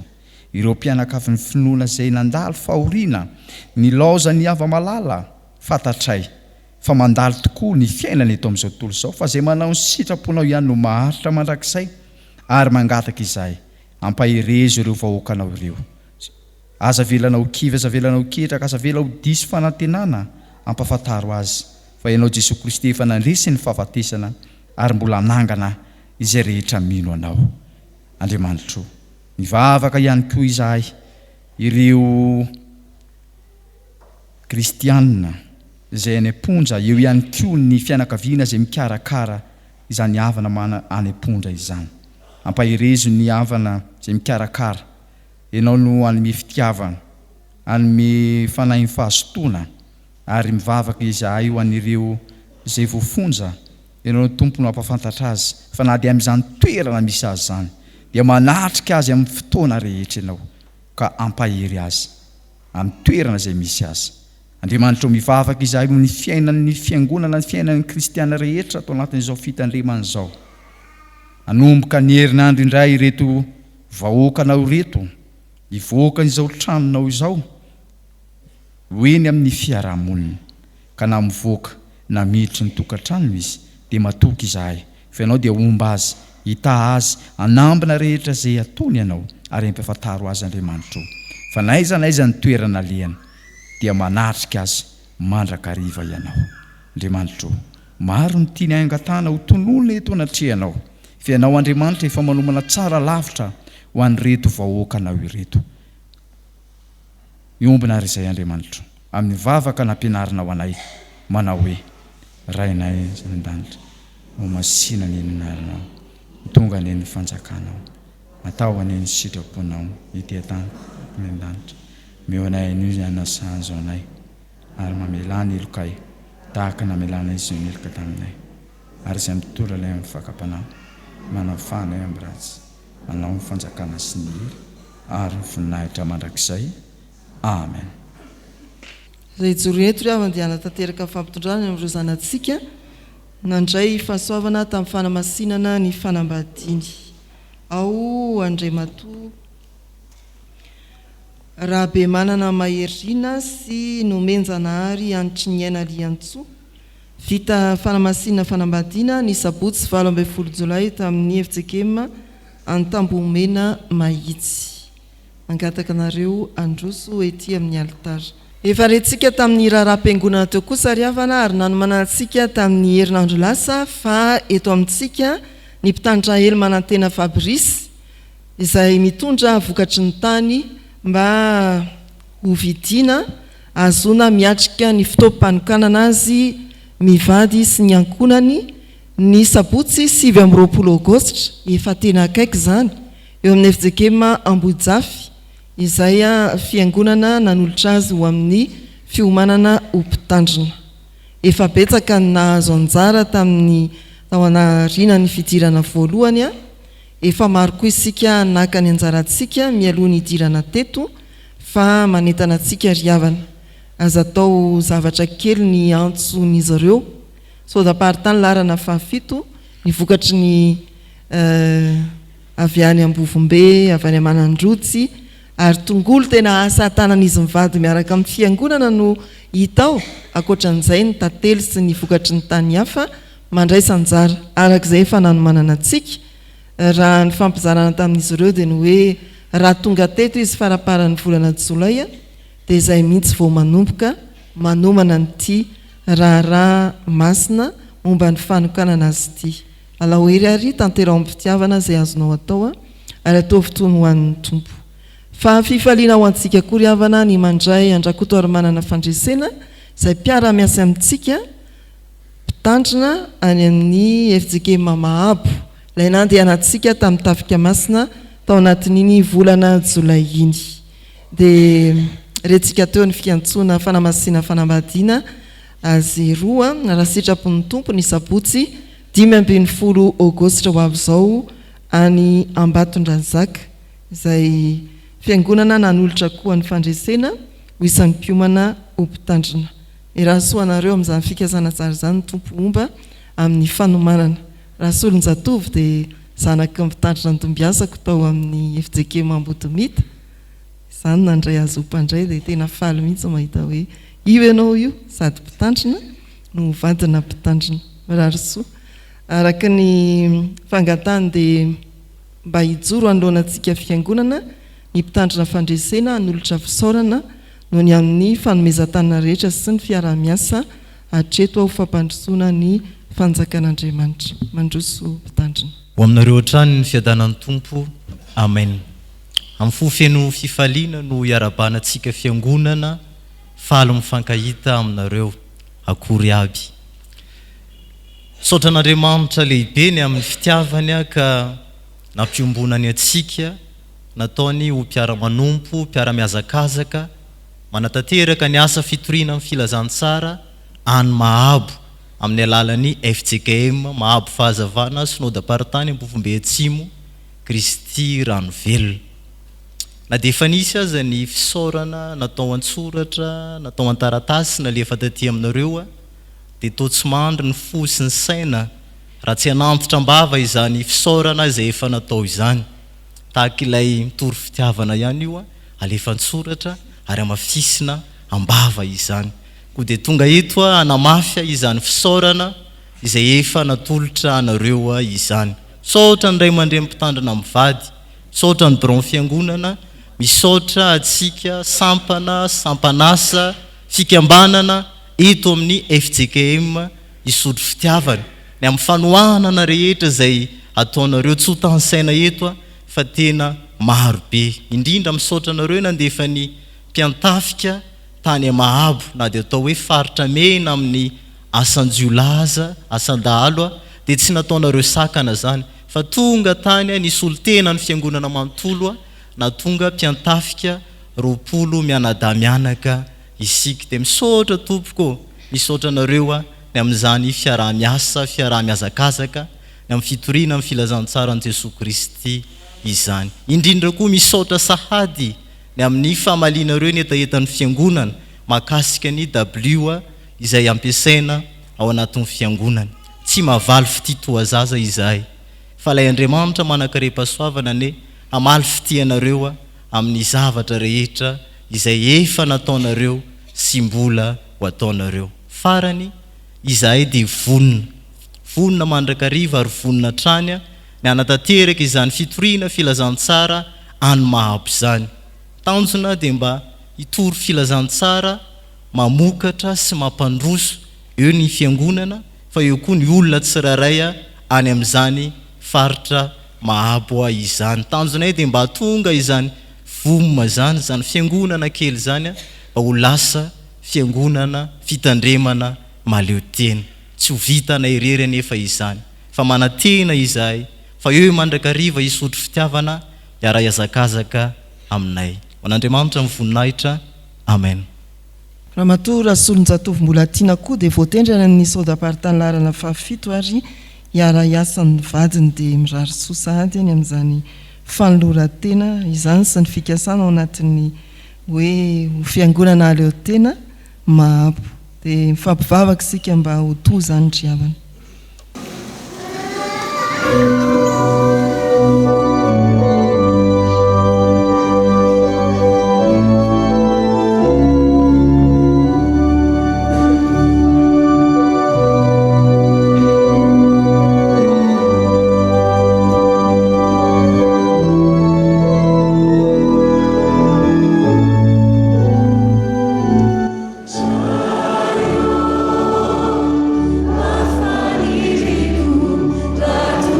Ireo mpianakavy ny finoana izay nandalo fahoriana ny laoza ny ava-malala fantatray fa mandalo tokoa ny fiainana eto amin'izao tontolo izao, fa izay manao ny sitraponao ihany no maharitra mandrakizay ary mangataka izahay ampaherezo ireo vahoakanao ireo. Aza velanao kivy, aza velanao ketraka, aza velanao diso fanantenana ampafantaro azy fa ianao Jesosy Kristy efa nandresy ny fahafatesana ary mbola anangana izay rehetra mino anao. Andriamanitra, mivavaka ihany koa izahay ireo kristianina izay any am-pondra, eo ihany koa ny fianakaviana izay mikarakara izany havana mana any am-pondra izany. Ampaherezo ny havana izay mikarakara. Ianao no anome fitiavana, anome fanahy fahasotoana ary mivavaka izahay ho an'ireo izay voafonja. Ianao no tompo no ampafantatra azy fa na dia amin'izany toerana misy azy zany dia manatrika azy amin'ny fotoana rehetra ianao ka ampahery azy amin'ny toerana izay misy azy. Andriamanitra, mivavaka izahay ny fiainan'ny fiangonana, ny fiainan'ny kristiana rehetra atao anatin'izao fitandremana izao. Anomboka ny herinandro indray ireto vahoakanao reto, hivoaka izao tranonao izao hoeny amin'ny fiarahamonina ka na mivoaka na miditra ny tokantrano izy dia matoky izahay fa ianao dia omba azy, hita azy, anambina rehetra izay ataony ianao ary ampafantaro azy Andriamanitra. Fa naiza ny toerana alehany dia manatrika azy mandrakariva ianao. Andriamanitra, maro ny tiany angatana ho tonolona eto anatrehanao fa ianao Andriamanitra efa manomana tsara lavitra ho an'ireto vahoakanao ireto. Iombina ary izay Andriamanitra amin'ny vavaka nampianarinao anay manao hoe: rainay Zandanitra, ho masina ny narinao, tonga ny fanjakanao, atao any sitraponao ity tany ny Danitra. Meo anay ny anasanzo anay ary mamelana ilokay tahaka namelana izy milika taminay ary izay mitora ilay amin'ny fakapanao manafana amin'ny ratsy manao ny fanjakana sy ny hery ary ny voninahitra mandrakizay. Amen.
Izay joreto ry avy andiana tanteraka fampitondrana amin'ireo zanatsika nandray fahasoavana tamin'ny fanamasinana ny fanambadiany. Ao Andriamatoa raha be manana maherina sy nomenjanahary antry ny aina liantsoa vita fanamasinana fanambadiana ny sabotsy 12 Jolay tamin'ny FJKM Antambohomena Mahitsy. Mangataka anareo androso ety amin'ny alitara. Efa retsika tamin'ny raharaham-piangonana teo kosa ry havana ary nanomana antsika tamin'ny herinandro lasa fa eto amintsika ny mpitandra hely manantena Fabrice izay mitondra vokatry ny tany mba ho vidiana azona miatrika ny fitaovam-panokanana azy mivady sy ny ankonany ny sabotsy 7 Aogositra efa tena akaiky izany eo amin'ny FJKM Ambojafy izay fiangonana nanolotra azy ho amin'ny fiomanana ho mpitandrina. Efa betsaka ny nahazo anjara tamin'ny tao anariana ny fidirana voalohany efa maro koa isika naka ny anjarantsika mialoha ny idirana teto fa manentana antsika ry havana. Aza atao zavatra kely ny antson'izy ireo. Sodaparitany larana fahafito ny vokatry ny avy any Ambovombe, avy any Manandrotsy ary tongolo tena asa tanan'izy mivady miaraka amin'ny fiangonana no hitao. Ankoatran'izay ny tantely sy ny vokatry ny tany hafa mandraisa anjara arak'izay efa nanomanana antsika. Raha ny fampizarana tamin'izy ireo dia ny hoe raha tonga teto izy faraparan'ny volana Jolay dia izay mihitsy vao manomboka manomana nyty raharaha masina momba ny fanokanana azy ity. Alahoery ary tanterao amin'ny fitiavana izay azonao atao ary atao fotoana ho an'ny tompo. Fa fifaliana ho antsika koa ry havana ny mandray andrakoto ary manana fandresena izay mpiara-miasa amintsika mpitandrina any amin'ny FJKM Mahabo ilay nandehanantsika tamin'ny tafika masina tao anatin'iny volana Jolay iny. Dia retsika teo ny fiantsoana fanamasinana fanambadiana azy roa raha sitrapon'ny tompo ny sabotsy 5 aogositra ho avy izao any Ambatondrazaka izay fiangonana nanolotra koa ny fandresena ho isan'ny mpiomana ho mpitandrina. Irahasoanareo amin'izany fikasana tsara izany ny tompo omba amin'ny fanomanana. Rahasolonjatovy dia zanaka mpitandrina ny tombiasako tao amin'ny FJK Mambotomita. Izany nandray azo mpandray dia tena faly mihitsy mahita hoe io ianao io sady mpitandrina no vadina mpitandrina. Mararosoa. Araka ny fangatany dia mba hijoro anoloanantsika fiangonana ny mpitandrina fandresena hanolotra fisaorana no ny amin'ny fanomezan-tanana rehetra sy ny fiarah-miasa hatreto ao fampandrosoana ny fanjakan'Andriamanitra. Mandroso mpitandrina.
Ho aminareo hatrany ny fiadanan'ny tompo. Amen. Amin'ny fofeno fifaliana no iarabanantsika fiangonana falo mifankahita aminareo akory aby. Saotran'Andriamanitra lehibe ny amin'ny fitiavany ka nampiombonany atsika, nataony ho mpiara-manompo, mpiara-miazakazaka, manatanteraka ny asa fitoriana amin'ny filazantsara any Mahabo amin'ny alalan'ny FJKM Mahabo Fahazavana Synodam-paritany Ambofimbe Atsimo Kristy Ranovelona. Na dia efa nisy aza ny fisaorana natao an-tsoratra, natao an-taratasy nalefa taty aminareo dia toa tsy mandry ny fo sy ny saina raha tsy hanantitra ambava izany fisaorana izay efa natao izany. Tahaka ilay mitory fitiavana ihany io alefa an-tsoratra ary amafisina ambava izany. Koa dia tonga eto hanamafy izany fisaorana izay efa natolotra anareo izany. Saotra ny ray aman-dreny mpitandrina mivady, saotra ny biron fiangonana, misaotra atsika sampana, sampanasa, fikambanana eto amin'ny FJKM isotro fitiavana. Ny amin'ny fanohanana rehetra izay ataonareo tsy ho tansaina eto fa tena maro be. Indrindra misaotra anareo nandefa ny mpiantafika tany Mahabo na dia atao hoe faritra mena amin'ny asan-jiolaza, asan-dahalo dia tsy nataonareo sakana zany fa tonga tany nisy olo tena ny fiangonana manontolo na tonga mpiantafika 20 mianadahy mianaka isika. Dia misaotra tompoko, misaotra anareo ny amin'izany fiarah-miasa, fiarah-miazakazaka ny amin'ny fitoriana amin'ny filazantsara ny Jesosy Kristy izany. Indrindra koa misaotra sahady ny amin'ny famalianareo ny etaetan'ny fiangonana mahakasika ny W izay ampiasaina ao anatin'ny fiangonana. Tsy mahavaly fititoa zaza izahay fa ilay Andriamanitra manakare-pahasoavana ne hamaly fitianareo amin'ny zavatra rehetra izay efa nataonareo sy mbola ho ataonareo. Farany izahay dia vonona mandrakariva ary vonona trany ny anatanteraka izany fitoriana filazantsara any Mahabo izany. Tanjona dia mba hitory filazantsara mamokatra sy mampandroso eo ny fiangonana fa eo koa ny olona tsiraray any amin'izany faritra Mahabo izany. Tanjonay dia mba tonga izany vomma zany, izany fiangonana kely zany mba ho lasa fiangonana fitandremana maleo tena. Tsy ho vitana irery anefa izany fa manatena izahay fa eo mandrakariva isotro fitiavana iara-iazakazaka aminay. An'Andriamanitra mivoninahitra. Amen.
Raha matoa Rasolonjatovy mbola tiana koa dia voatendrana ny Synodam-paritany larana fahafito ary iara-iasan'ny vadiny dia mirary soa sahady any amin'izany fanoloran-tena izany sy ny fikasana ao anatin'ny hoe fiangonana aleo tena Mahabo. Dia mifampivavaka isika mba ho toa izany ry havana.
Afani riku, ratu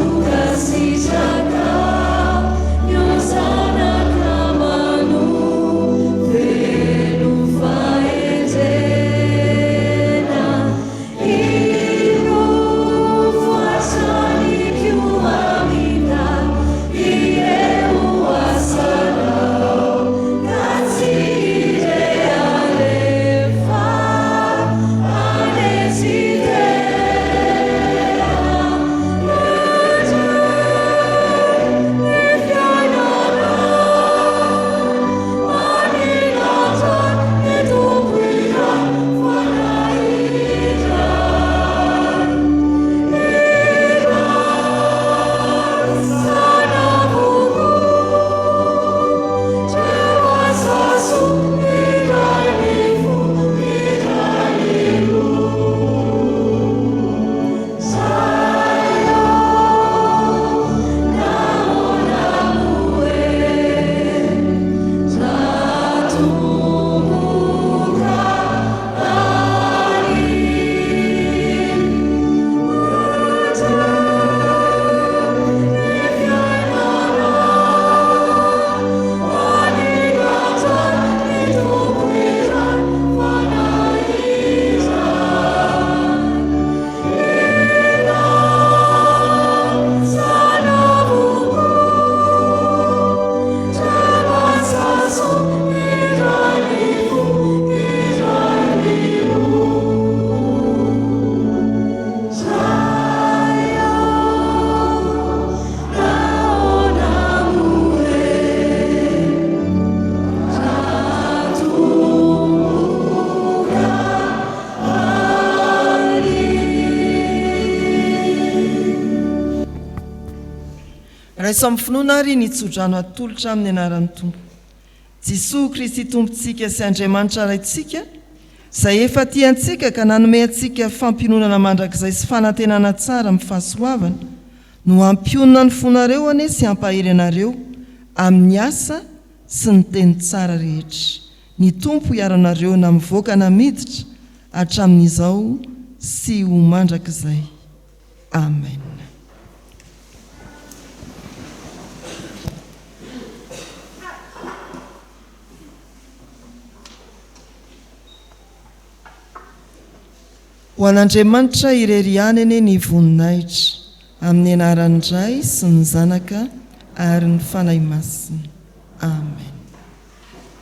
raiso amin'ny finoana ary nitsodrano atolotra amin'ny anaran'ny tompo Jesosy Kristy tompontsika sy Andriamanitra raintsika izay efa tiantsika ka nanome antsika fampiononana mandrakizay sy fanantenana tsara amin'ny fahasoavana no ampionona ny fonareo ane sy ampahery anareo amin'ny asa sy ny teny tsara rehetra ny tompo hiaranareo na mivoaka namiditra hatramin'izao sy ho mandrakizay amen. ho an'Andriamanitra irery aneny ny voninahitra amin'ny anaran'ny Ray sy ny Zanaka ary ny fanahy masina amen.